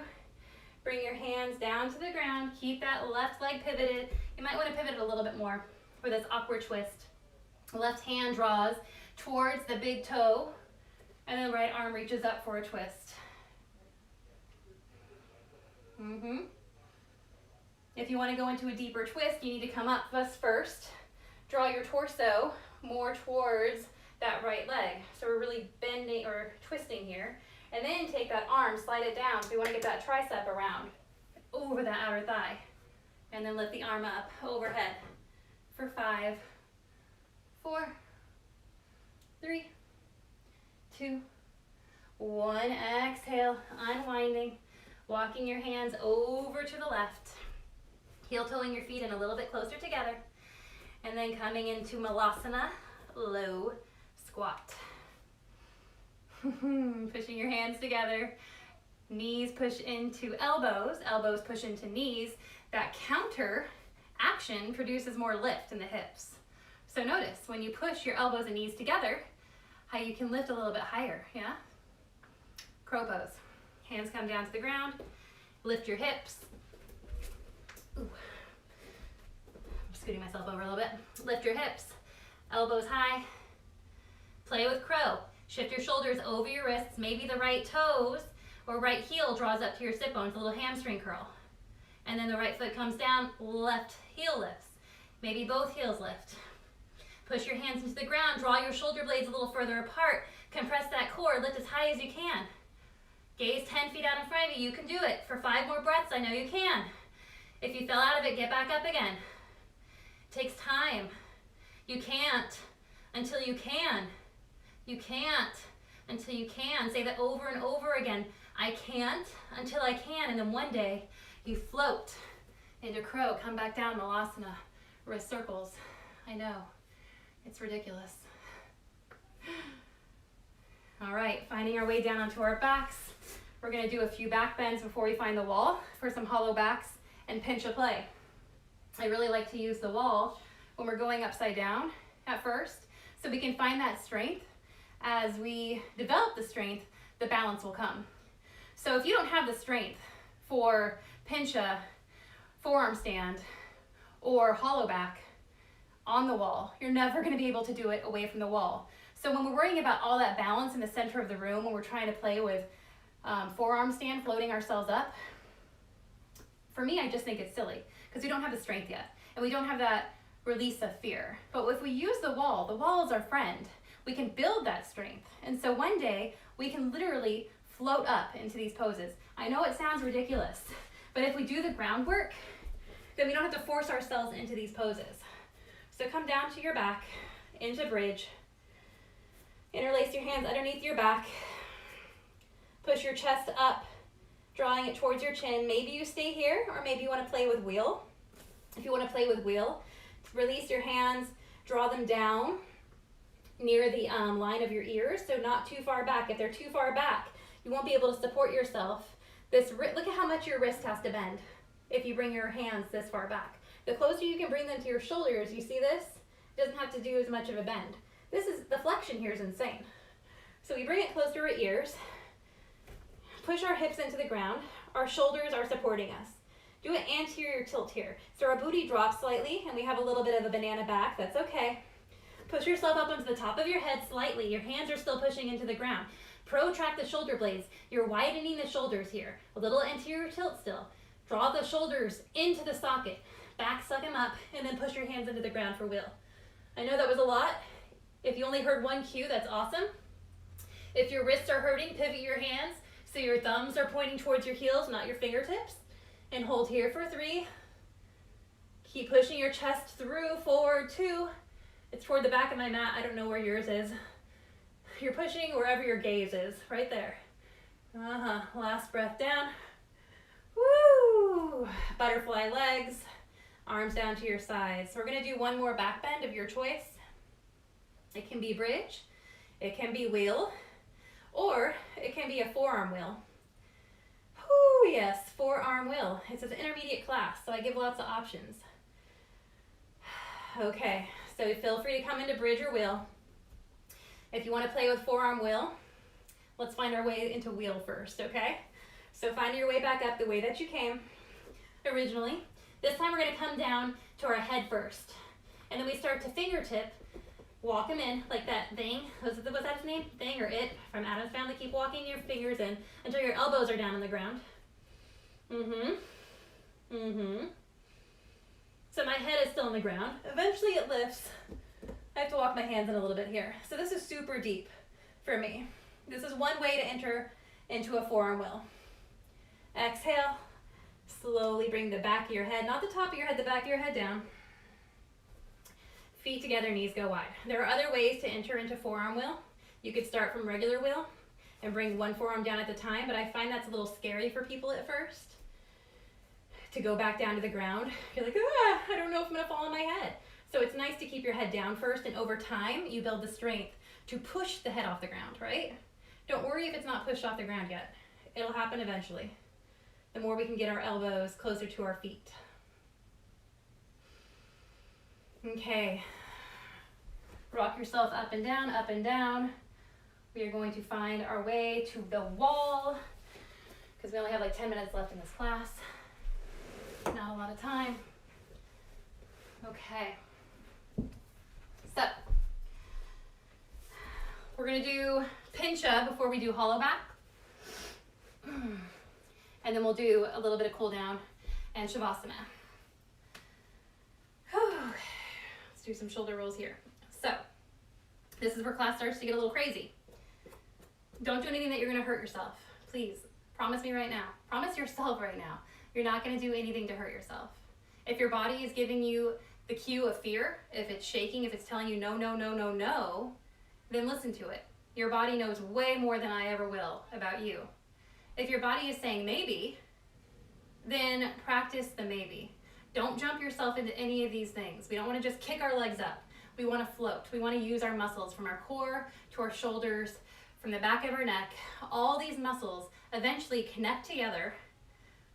Bring your hands down to the ground. Keep that left leg pivoted. You might want to pivot it a little bit more for this awkward twist. Left hand draws towards the big toe, and the right arm reaches up for a twist. If you want to go into a deeper twist, you need to come up first. Draw your torso more towards that right leg. So we're really bending or twisting here. And then take that arm, slide it down. So we want to get that tricep around over that outer thigh. And then lift the arm up overhead for 5, 4, 3, 2, 1. Exhale, unwinding, walking your hands over to the left, heel-toeing your feet in a little bit closer together, and then coming into Malasana, low squat. Pushing your hands together, knees push into elbows, elbows push into knees. That counter action produces more lift in the hips. So notice when you push your elbows and knees together, how you can lift a little bit higher, yeah? Crow pose. Hands come down to the ground, lift your hips. Ooh. I'm scooting myself over a little bit. Lift your hips, elbows high. Play with crow. Shift your shoulders over your wrists. Maybe the right toes or right heel draws up to your sit bones, a little hamstring curl. And then the right foot comes down, left heel lifts. Maybe both heels lift. Push your hands into the ground, draw your shoulder blades a little further apart, compress that core, lift as high as you can. Gaze 10 feet out in front of you, you can do it. For 5 more breaths, I know you can. If you fell out of it, get back up again. It takes time. You can't until you can. You can't until you can. Say that over and over again. I can't until I can, and then one day you float into crow, come back down, Malasana, wrist circles. I know. It's ridiculous. All right, finding our way down onto our backs. We're gonna do a few back bends before we find the wall for some hollow backs and pincha play. I really like to use the wall when we're going upside down at first, so we can find that strength. As we develop the strength, the balance will come. So if you don't have the strength for pincha, forearm stand, or hollow back on the wall, you're never gonna be able to do it away from the wall. So when we're worrying about all that balance in the center of the room, when we're trying to play with forearm stand, floating ourselves up, for me, I just think it's silly because we don't have the strength yet and we don't have that release of fear. But if we use the wall is our friend. We can build that strength. And so one day we can literally float up into these poses. I know it sounds ridiculous, but if we do the groundwork, then we don't have to force ourselves into these poses. So come down to your back, into bridge. Interlace your hands underneath your back. Push your chest up, drawing it towards your chin. Maybe you stay here, or maybe you want to play with wheel. If you want to play with wheel, release your hands, draw them down near the line of your ears, so not too far back. If they're too far back, you won't be able to support yourself. Look at how much your wrist has to bend if you bring your hands this far back. The closer you can bring them to your shoulders, you see this? It doesn't have to do as much of a bend. The flexion here is insane. So we bring it close to our ears, push our hips into the ground, our shoulders are supporting us. Do an anterior tilt here. So our booty drops slightly and we have a little bit of a banana back, that's okay. Push yourself up onto the top of your head slightly. Your hands are still pushing into the ground. Protract the shoulder blades. You're widening the shoulders here. A little anterior tilt still. Draw the shoulders into the socket. Back, suck them up, and then push your hands into the ground for wheel. I know that was a lot. If you only heard one cue, that's awesome. If your wrists are hurting, pivot your hands so your thumbs are pointing towards your heels, not your fingertips. And hold here for 3. Keep pushing your chest through, forward, 2. It's toward the back of my mat. I don't know where yours is. You're pushing wherever your gaze is, right there. Last breath down. Woo! Butterfly legs, arms down to your sides. So we're gonna do one more back bend of your choice. It can be bridge, it can be wheel, or it can be a forearm wheel. Whoo, yes, forearm wheel. It's an intermediate class, so I give lots of options. Okay, so feel free to come into bridge or wheel. If you want to play with forearm wheel, let's find our way into wheel first, okay? So find your way back up the way that you came originally. This time we're going to come down to our head first. And then we start to fingertip, walk them in like that thing. Was that his name? Thing or it from Adam's Family. Keep walking your fingers in until your elbows are down on the ground. So my head is still on the ground. Eventually it lifts. I have to walk my hands in a little bit here. So this is super deep for me. This is one way to enter into a forearm wheel. Exhale. Slowly bring the back of your head, not the top of your head, the back of your head down. Feet together, knees go wide. There are other ways to enter into forearm wheel. You could start from regular wheel and bring one forearm down at a time, but I find that's a little scary for people at first to go back down to the ground. You're like, ah, I don't know if I'm gonna fall on my head. So it's nice to keep your head down first, and over time, you build the strength to push the head off the ground, right? Don't worry if it's not pushed off the ground yet. It'll happen eventually. The more we can get our elbows closer to our feet. Okay. Rock yourself up and down, up and down. We are going to find our way to the wall because we only have like 10 minutes left in this class. Not a lot of time. Okay. So, we're going to do Pincha before we do Hollowback. And then we'll do a little bit of cool down and Shavasana. Let's do some shoulder rolls here. So, this is where class starts to get a little crazy. Don't do anything that you're going to hurt yourself. Please, promise me right now. Promise yourself right now. You're not going to do anything to hurt yourself. If your body is giving you the cue of fear, if it's shaking, if it's telling you no, no, no, no, no, then listen to it. Your body knows way more than I ever will about you. If your body is saying maybe, then practice the maybe. Don't jump yourself into any of these things. We don't want to just kick our legs up. We want to float. We want to use our muscles from our core to our shoulders, from the back of our neck. All these muscles eventually connect together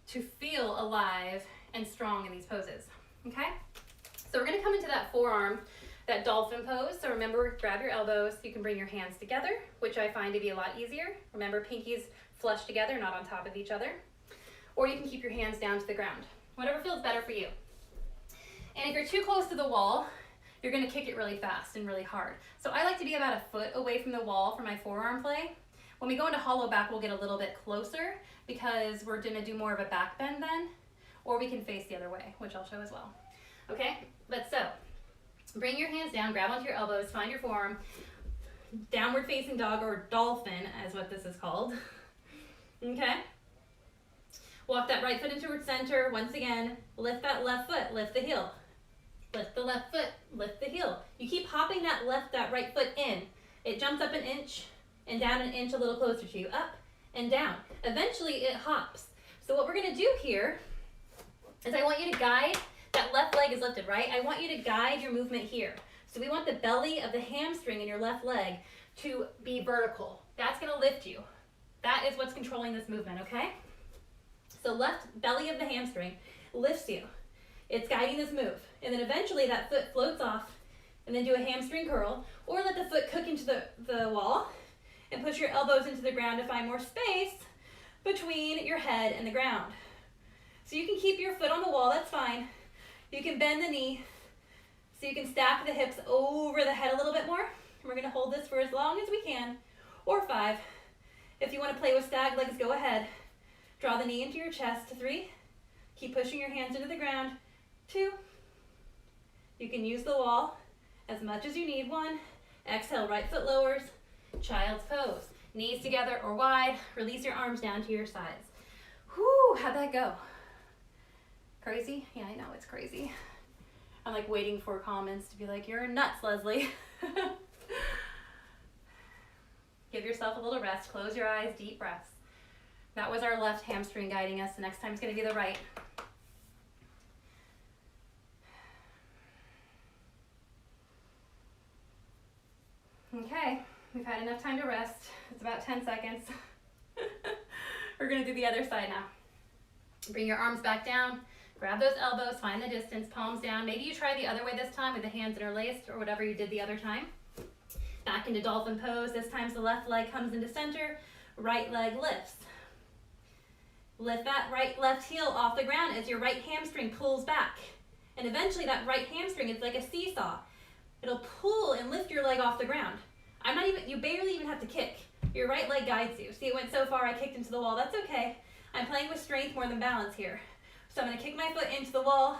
to feel alive and strong in these poses, okay? So we're gonna come into that forearm, that dolphin pose. So remember, grab your elbows. You can bring your hands together, which I find to be a lot easier. Remember, pinkies flush together, not on top of each other. Or you can keep your hands down to the ground. Whatever feels better for you. And if you're too close to the wall, you're gonna kick it really fast and really hard. So I like to be about a foot away from the wall for my forearm play. When we go into Hollowback, we'll get a little bit closer because we're gonna do more of a back bend then, or we can face the other way, which I'll show as well. Okay, but so, bring your hands down, grab onto your elbows, find your forearm, downward facing dog or dolphin is what this is called. Okay, walk that right foot into center. Once again, lift that left foot, lift the heel. Lift the left foot, lift the heel. You keep hopping that right foot in. It jumps up an inch and down an inch a little closer to you, up and down. Eventually it hops. So what we're gonna do here is I want you to guide, that left leg is lifted, right? I want you to guide your movement here. So we want the belly of the hamstring in your left leg to be vertical. That's gonna lift you. That is what's controlling this movement, okay? So left belly of the hamstring lifts you. It's guiding this move. And then eventually that foot floats off and then do a hamstring curl, or let the foot cook into the wall and push your elbows into the ground to find more space between your head and the ground. So you can keep your foot on the wall, that's fine. You can bend the knee so you can stack the hips over the head a little bit more. We're gonna hold this for as long as we can, or 5. If you wanna play with stag legs, go ahead. Draw the knee into your chest, 3. Keep pushing your hands into the ground, 2. You can use the wall as much as you need, 1. Exhale, right foot lowers, child's pose. Knees together or wide, release your arms down to your sides. Whew, how'd that go? Crazy? Yeah, I know it's crazy. I'm like waiting for comments to be like, you're nuts, Leslie. Give yourself a little rest, close your eyes, deep breaths. That was our left hamstring guiding us. The next time's gonna be the right. Okay, we've had enough time to rest. It's about 10 seconds. We're gonna do the other side now. Bring your arms back down, grab those elbows, find the distance, palms down. Maybe you try the other way this time with the hands interlaced or whatever you did the other time. Back into dolphin pose. This time the left leg comes into center, right leg lifts. Lift that left heel off the ground as your right hamstring pulls back. And eventually that right hamstring is like a seesaw. It'll pull and lift your leg off the ground. You barely even have to kick. Your right leg guides you. See, it went so far I kicked into the wall. That's okay. I'm playing with strength more than balance here. So I'm gonna kick my foot into the wall,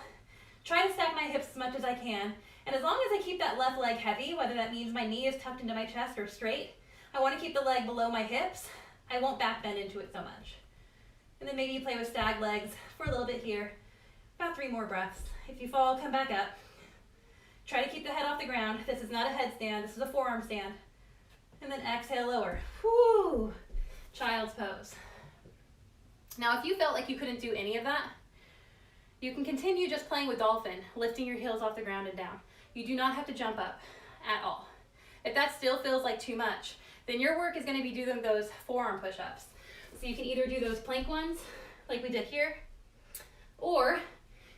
try to stack my hips as much as I can. And as long as I keep that left leg heavy, whether that means my knee is tucked into my chest or straight, I wanna keep the leg below my hips. I won't back bend into it so much. And then maybe you play with stag legs for a little bit here. About 3 more breaths. If you fall, come back up. Try to keep the head off the ground. This is not a headstand, this is a forearm stand. And then exhale, lower. Whoo! Child's pose. Now, if you felt like you couldn't do any of that, you can continue just playing with dolphin, lifting your heels off the ground and down. You do not have to jump up at all. If that still feels like too much, then your work is going to be doing those forearm push-ups. So you can either do those plank ones, like we did here, or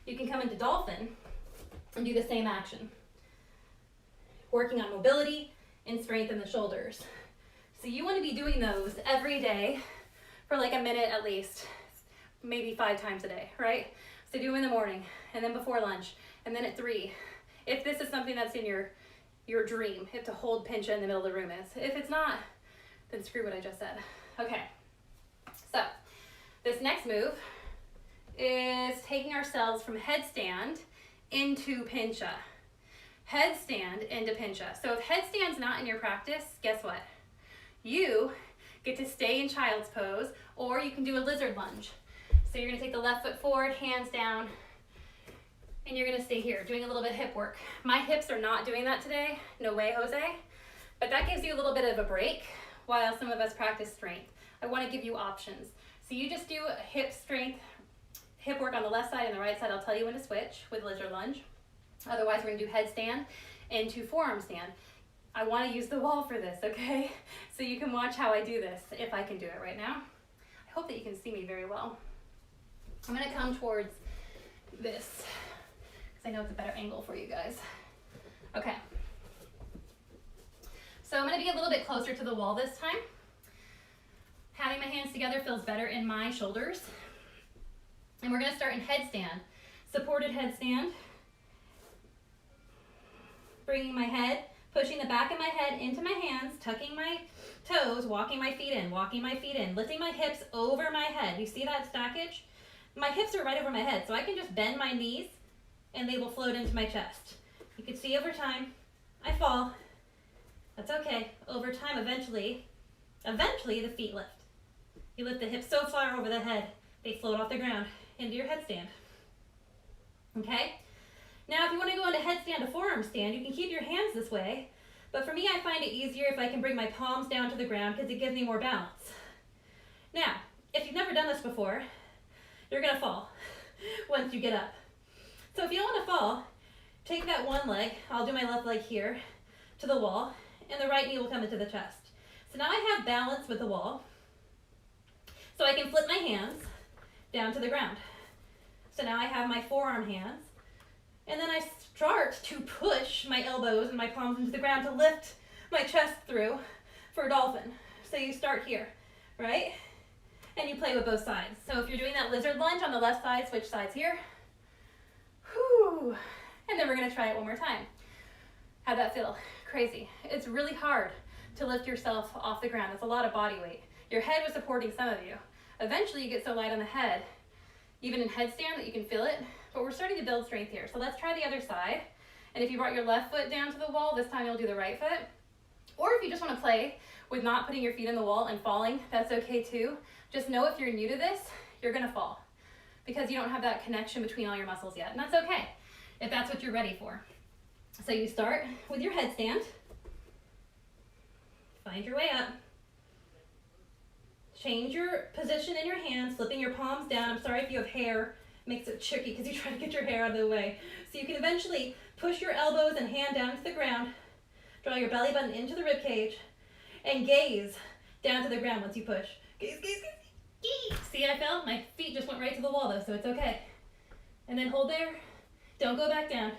you can come into dolphin and do the same action, working on mobility and strength in the shoulders. So you want to be doing those every day for like a minute at least, maybe 5 times a day, right? So do them in the morning, and then before lunch, and then at 3. If this is something that's in your dream, if to hold Pincha in the middle of the room is. If it's not, then screw what I just said. Okay, so this next move is taking ourselves from headstand into Pincha. Headstand into Pincha. So if headstand's not in your practice, guess what? You get to stay in child's pose, or you can do a lizard lunge. So you're gonna take the left foot forward, hands down, and you're gonna stay here, doing a little bit of hip work. My hips are not doing that today, no way, Jose, but that gives you a little bit of a break while some of us practice strength. I wanna give you options. So you just do hip strength, hip work on the left side and the right side. I'll tell you when to switch with lizard lunge. Otherwise, we're gonna do headstand into forearm stand. I wanna use the wall for this, okay? So you can watch how I do this, if I can do it right now. I hope that you can see me very well. I'm gonna come towards this, because I know it's a better angle for you guys. Okay. So I'm gonna be a little bit closer to the wall this time. Having my hands together feels better in my shoulders. And we're gonna start in headstand. Supported headstand. Bringing my head, pushing the back of my head into my hands, tucking my toes, walking my feet in, lifting my hips over my head. You see that stackage? My hips are right over my head, so I can just bend my knees and they will float into my chest. You can see over time, I fall. That's okay. Over time, eventually the feet lift. You lift the hips so far over the head, they float off the ground into your headstand. Okay? Now, if you want to go into headstand to forearm stand, you can keep your hands this way, but for me, I find it easier if I can bring my palms down to the ground because it gives me more balance. Now, if you've never done this before, you're gonna fall once you get up. So if you don't want to fall, take that one leg, I'll do my left leg here, to the wall, and the right knee will come into the chest. So now I have balance with the wall, so I can flip my hands down to the ground. So now I have my forearm hands, and then I start to push my elbows and my palms into the ground to lift my chest through for a dolphin. So you start here, right? And you play with both sides. So if you're doing that lizard lunge on the left side, switch sides here. Whew. And then we're gonna try it one more time. How'd that feel? Crazy. It's really hard to lift yourself off the ground. It's a lot of body weight. Your head was supporting some of you. Eventually you get so light on the head, even in headstand, that you can feel it, but we're starting to build strength here. So let's try the other side. And if you brought your left foot down to the wall, this time you'll do the right foot. Or if you just wanna play with not putting your feet in the wall and falling, that's okay too. Just know if you're new to this, you're gonna fall because you don't have that connection between all your muscles yet. And that's okay if that's what you're ready for. So you start with your headstand. Find your way up. Change your position in your hands, flipping your palms down. I'm sorry if you have hair, makes it tricky because you try to get your hair out of the way. So you can eventually push your elbows and hand down to the ground, draw your belly button into the rib cage, and gaze down to the ground once you push. Gaze, gaze, gaze. See, I fell? My feet just went right to the wall though, so it's okay. And then hold there. Don't go back down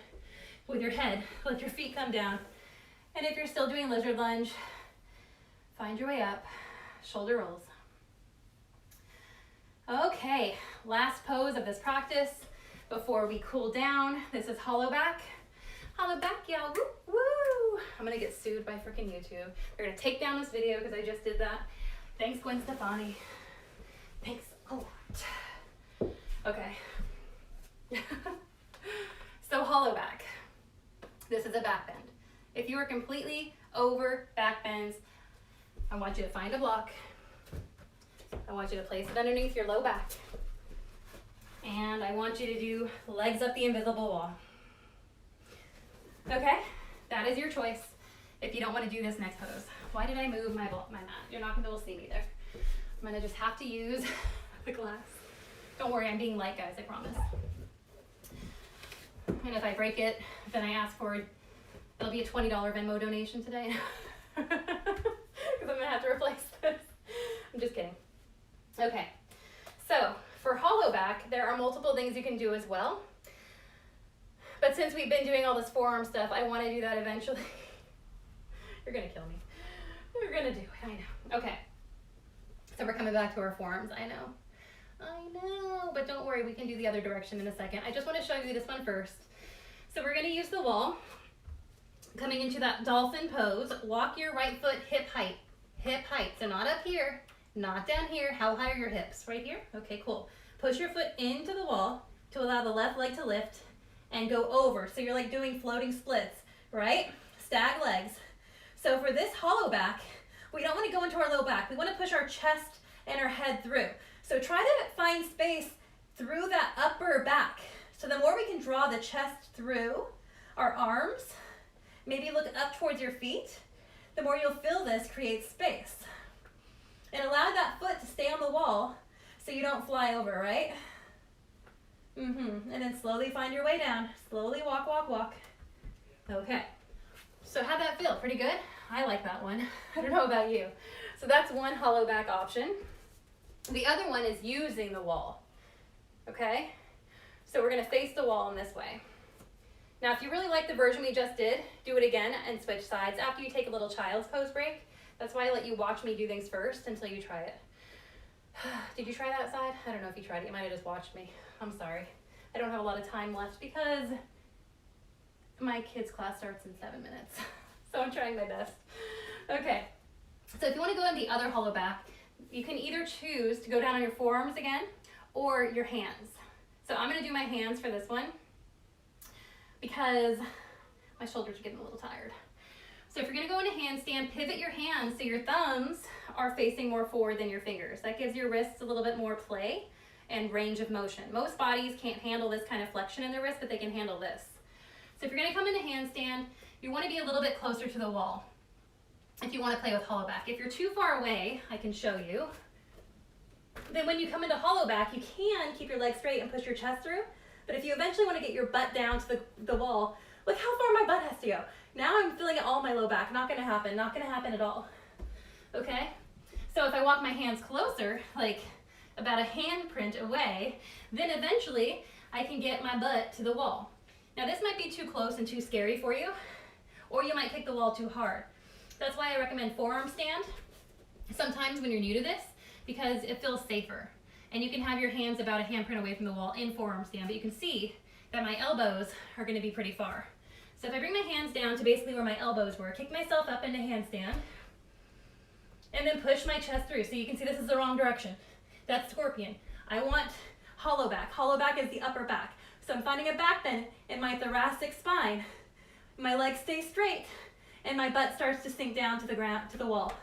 with your head. Let your feet come down. And if you're still doing lizard lunge, find your way up, shoulder rolls. Okay, last pose of this practice before we cool down. This is Hollowback. Hollowback, y'all, woo, woo. I'm gonna get sued by freaking YouTube. They're gonna take down this video because I just did that. Thanks, Gwen Stefani. Thanks a lot. Okay. So Hollowback. This is a back bend. If you are completely over back bends, I want you to find a block. I want you to place it underneath your low back. And I want you to do legs up the invisible wall. Okay, that is your choice. if you don't want to do this next pose. Why did I move my mat? You're not gonna be able to see me there. I'm gonna just have to use the glass. Don't worry, I'm being light, guys, I promise. And if I break it, then I ask for, it'll be a $20 Venmo donation today. Because I'm gonna have to replace this. I'm just kidding. Okay, so for Hollowback, there are multiple things you can do as well. But since we've been doing all this forearm stuff, I want to do that eventually. You're gonna kill me. You're gonna do it, I know. Okay, so we're coming back to our forearms, I know, but don't worry, we can do the other direction in a second. I just want to show you this one first. So we're gonna use the wall. Coming into that dolphin pose, walk your right foot hip height. Hip height, so not up here, not down here. How high are your hips? Right here? Okay, cool. Push your foot into the wall to allow the left leg to lift and go over. So you're like doing floating splits, right? Stag legs. So for this Hollowback, we don't want to go into our low back. We want to push our chest and our head through. So try to find space through that upper back. So the more we can draw the chest through our arms, maybe look up towards your feet, the more you'll feel this create space. And allow that foot to stay on the wall so you don't fly over, right? And then slowly find your way down. Slowly walk, walk, walk. Okay. So how'd that feel? Pretty good? I like that one. I don't know about you. So that's one Hollowback option. The other one is using the wall. Okay? So we're gonna face the wall in this way. Now, if you really like the version we just did, do it again and switch sides after you take a little child's pose break. That's why I let you watch me do things first until you try it. Did you try that side? I don't know if you tried it. You might have just watched me. I'm sorry. I don't have a lot of time left because my kids' class starts in 7 minutes. So I'm trying my best. Okay. So if you want to go in the other Hollowback, you can either choose to go down on your forearms again or your hands. So I'm going to do my hands for this one, because my shoulders are getting a little tired. So if you're gonna go into handstand, pivot your hands so your thumbs are facing more forward than your fingers. That gives your wrists a little bit more play and range of motion. Most bodies can't handle this kind of flexion in their wrist, but they can handle this. So if you're gonna come into handstand, you wanna be a little bit closer to the wall if you wanna play with Hollowback. If you're too far away, I can show you. Then when you come into Hollowback, you can keep your legs straight and push your chest through. But if you eventually want to get your butt down to the wall, look how far my butt has to go. Now I'm feeling it all in my low back. Not going to happen. Not going to happen at all. Okay? So if I walk my hands closer, like about a handprint away, then eventually I can get my butt to the wall. Now this might be too close and too scary for you, or you might kick the wall too hard. That's why I recommend forearm stand sometimes when you're new to this, because it feels safer. And you can have your hands about a handprint away from the wall in forearm stand, but you can see that my elbows are going to be pretty far. So if I bring my hands down to basically where my elbows were, kick myself up into handstand, and then push my chest through. So you can see this is the wrong direction. That's scorpion. I want Hollowback. Hollowback is the upper back. So I'm finding a back bend in my thoracic spine. My legs stay straight, and my butt starts to sink down to the ground, to the wall.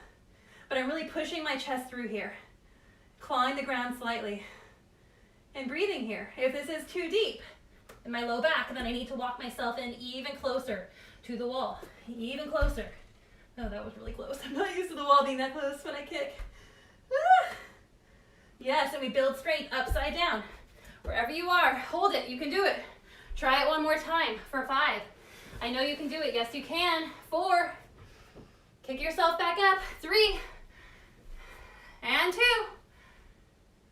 But I'm really pushing my chest through here. Clawing the ground slightly and breathing here. If this is too deep in my low back, then I need to walk myself in even closer to the wall, even closer. Oh, that was really close. I'm not used to the wall being that close when I kick. Ah. Yes, and we build strength upside down. Wherever you are, hold it. You can do it. Try it one more time for 5. I know you can do it. Yes, you can. 4. Kick yourself back up. 3. And 2.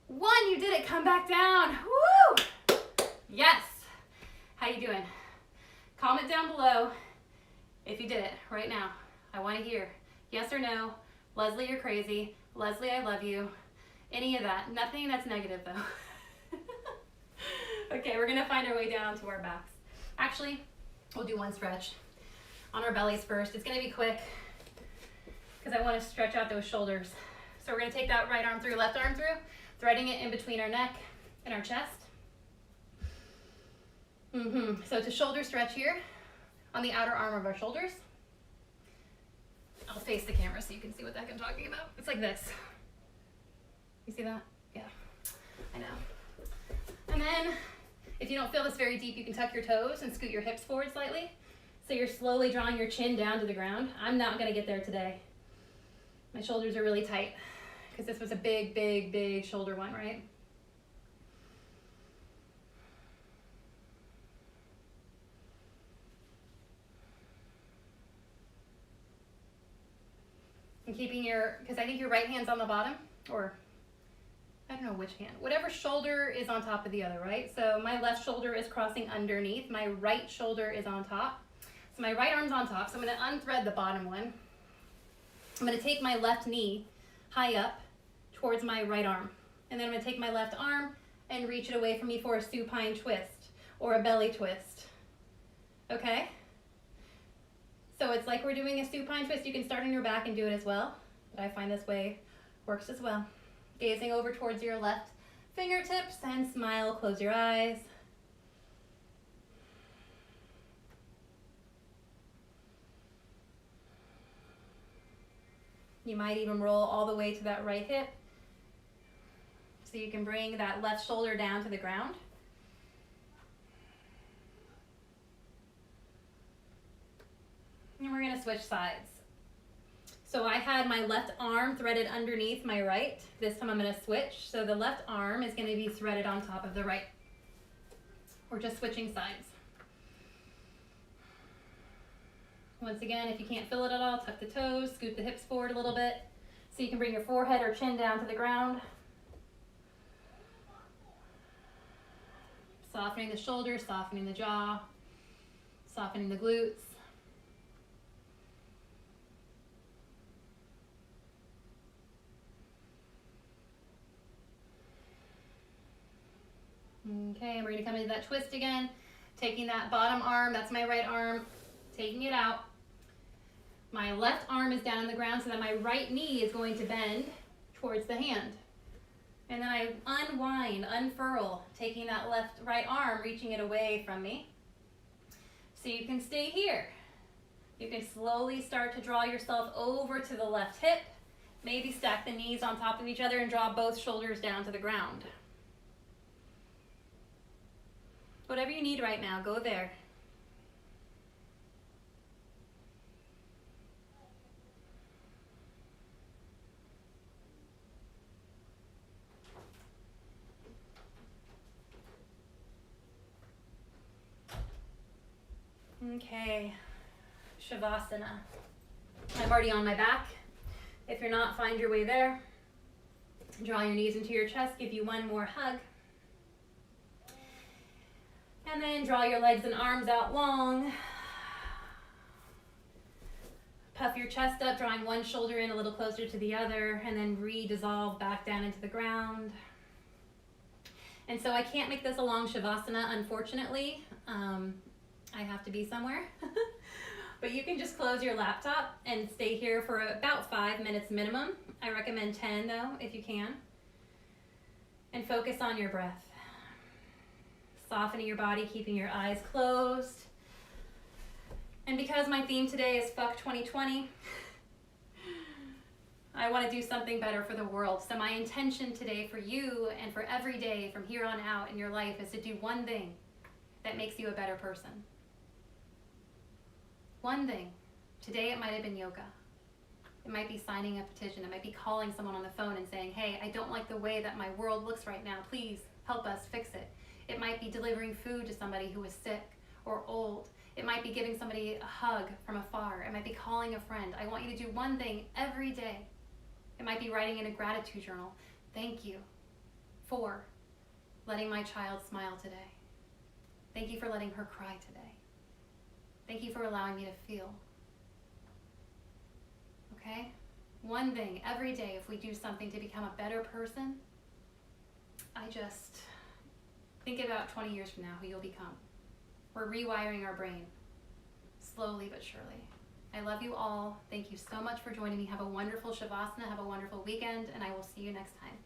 1, you did it. Come back down. Woo! Yes. How you doing? Comment down below if you did it right now. I want to hear yes or no. Leslie, you're crazy. Leslie, I love you. Any of that. Nothing that's negative though. Okay, we're gonna find our way down to our backs. Actually, we'll do one stretch on our bellies first. It's gonna be quick because I want to stretch out those shoulders. So we're gonna take that right arm through, left arm through, threading it in between our neck and our chest. So it's a shoulder stretch here on the outer arm of our shoulders. I'll face the camera so you can see what the heck I'm talking about. It's like this. You see that? Yeah, I know. And then if you don't feel this very deep, you can tuck your toes and scoot your hips forward slightly. So you're slowly drawing your chin down to the ground. I'm not gonna get there today. My shoulders are really tight because this was a big, big, big shoulder one, right? And keeping your, because I think your right hand's on the bottom, or I don't know which hand, whatever shoulder is on top of the other, right? So my left shoulder is crossing underneath, my right shoulder is on top. So my right arm's on top, so I'm gonna unthread the bottom one. I'm gonna take my left knee high up towards my right arm. And then I'm gonna take my left arm and reach it away from me for a supine twist or a belly twist, okay? So it's like we're doing a supine twist. You can start on your back and do it as well, but I find this way works as well. Gazing over towards your left fingertips and smile, close your eyes. You might even roll all the way to that right hip so you can bring that left shoulder down to the ground. And we're gonna switch sides. So I had my left arm threaded underneath my right. This time I'm gonna switch. So the left arm is gonna be threaded on top of the right. We're just switching sides. Once again, if you can't feel it at all, tuck the toes, scoot the hips forward a little bit so you can bring your forehead or chin down to the ground. Softening the shoulders, softening the jaw, softening the glutes. Okay, and we're gonna come into that twist again, taking that bottom arm, that's my right arm, taking it out. My left arm is down on the ground so that my right knee is going to bend towards the hand. And then I unwind, unfurl, taking that right arm, reaching it away from me. So you can stay here. You can slowly start to draw yourself over to the left hip. Maybe stack the knees on top of each other and draw both shoulders down to the ground. Whatever you need right now, go there. Okay, Shavasana. I'm already on my back. If you're not, find your way there. Draw your knees into your chest, give you one more hug. And then draw your legs and arms out long. Puff your chest up, drawing one shoulder in a little closer to the other, and then re-dissolve back down into the ground. And so I can't make this a long Shavasana, unfortunately. I have to be somewhere. But you can just close your laptop and stay here for about 5 minutes minimum. I recommend 10 though, if you can. And focus on your breath. Softening your body, keeping your eyes closed. And because my theme today is Fuck 2020, I want to do something better for the world. So my intention today for you and for every day from here on out in your life is to do one thing that makes you a better person. One thing. Today it might have been yoga. It might be signing a petition. It might be calling someone on the phone and saying, hey, I don't like the way that my world looks right now. Please help us fix it. It might be delivering food to somebody who is sick or old. It might be giving somebody a hug from afar. It might be calling a friend. I want you to do one thing every day. It might be writing in a gratitude journal. Thank you for letting my child smile today. Thank you for letting her cry today. Thank you for allowing me to feel. Okay? One thing every day, if we do something to become a better person, I just think about 20 years from now who you'll become. We're rewiring our brain, slowly but surely. I love you all. Thank you so much for joining me. Have a wonderful Shavasana. Have a wonderful weekend, and I will see you next time.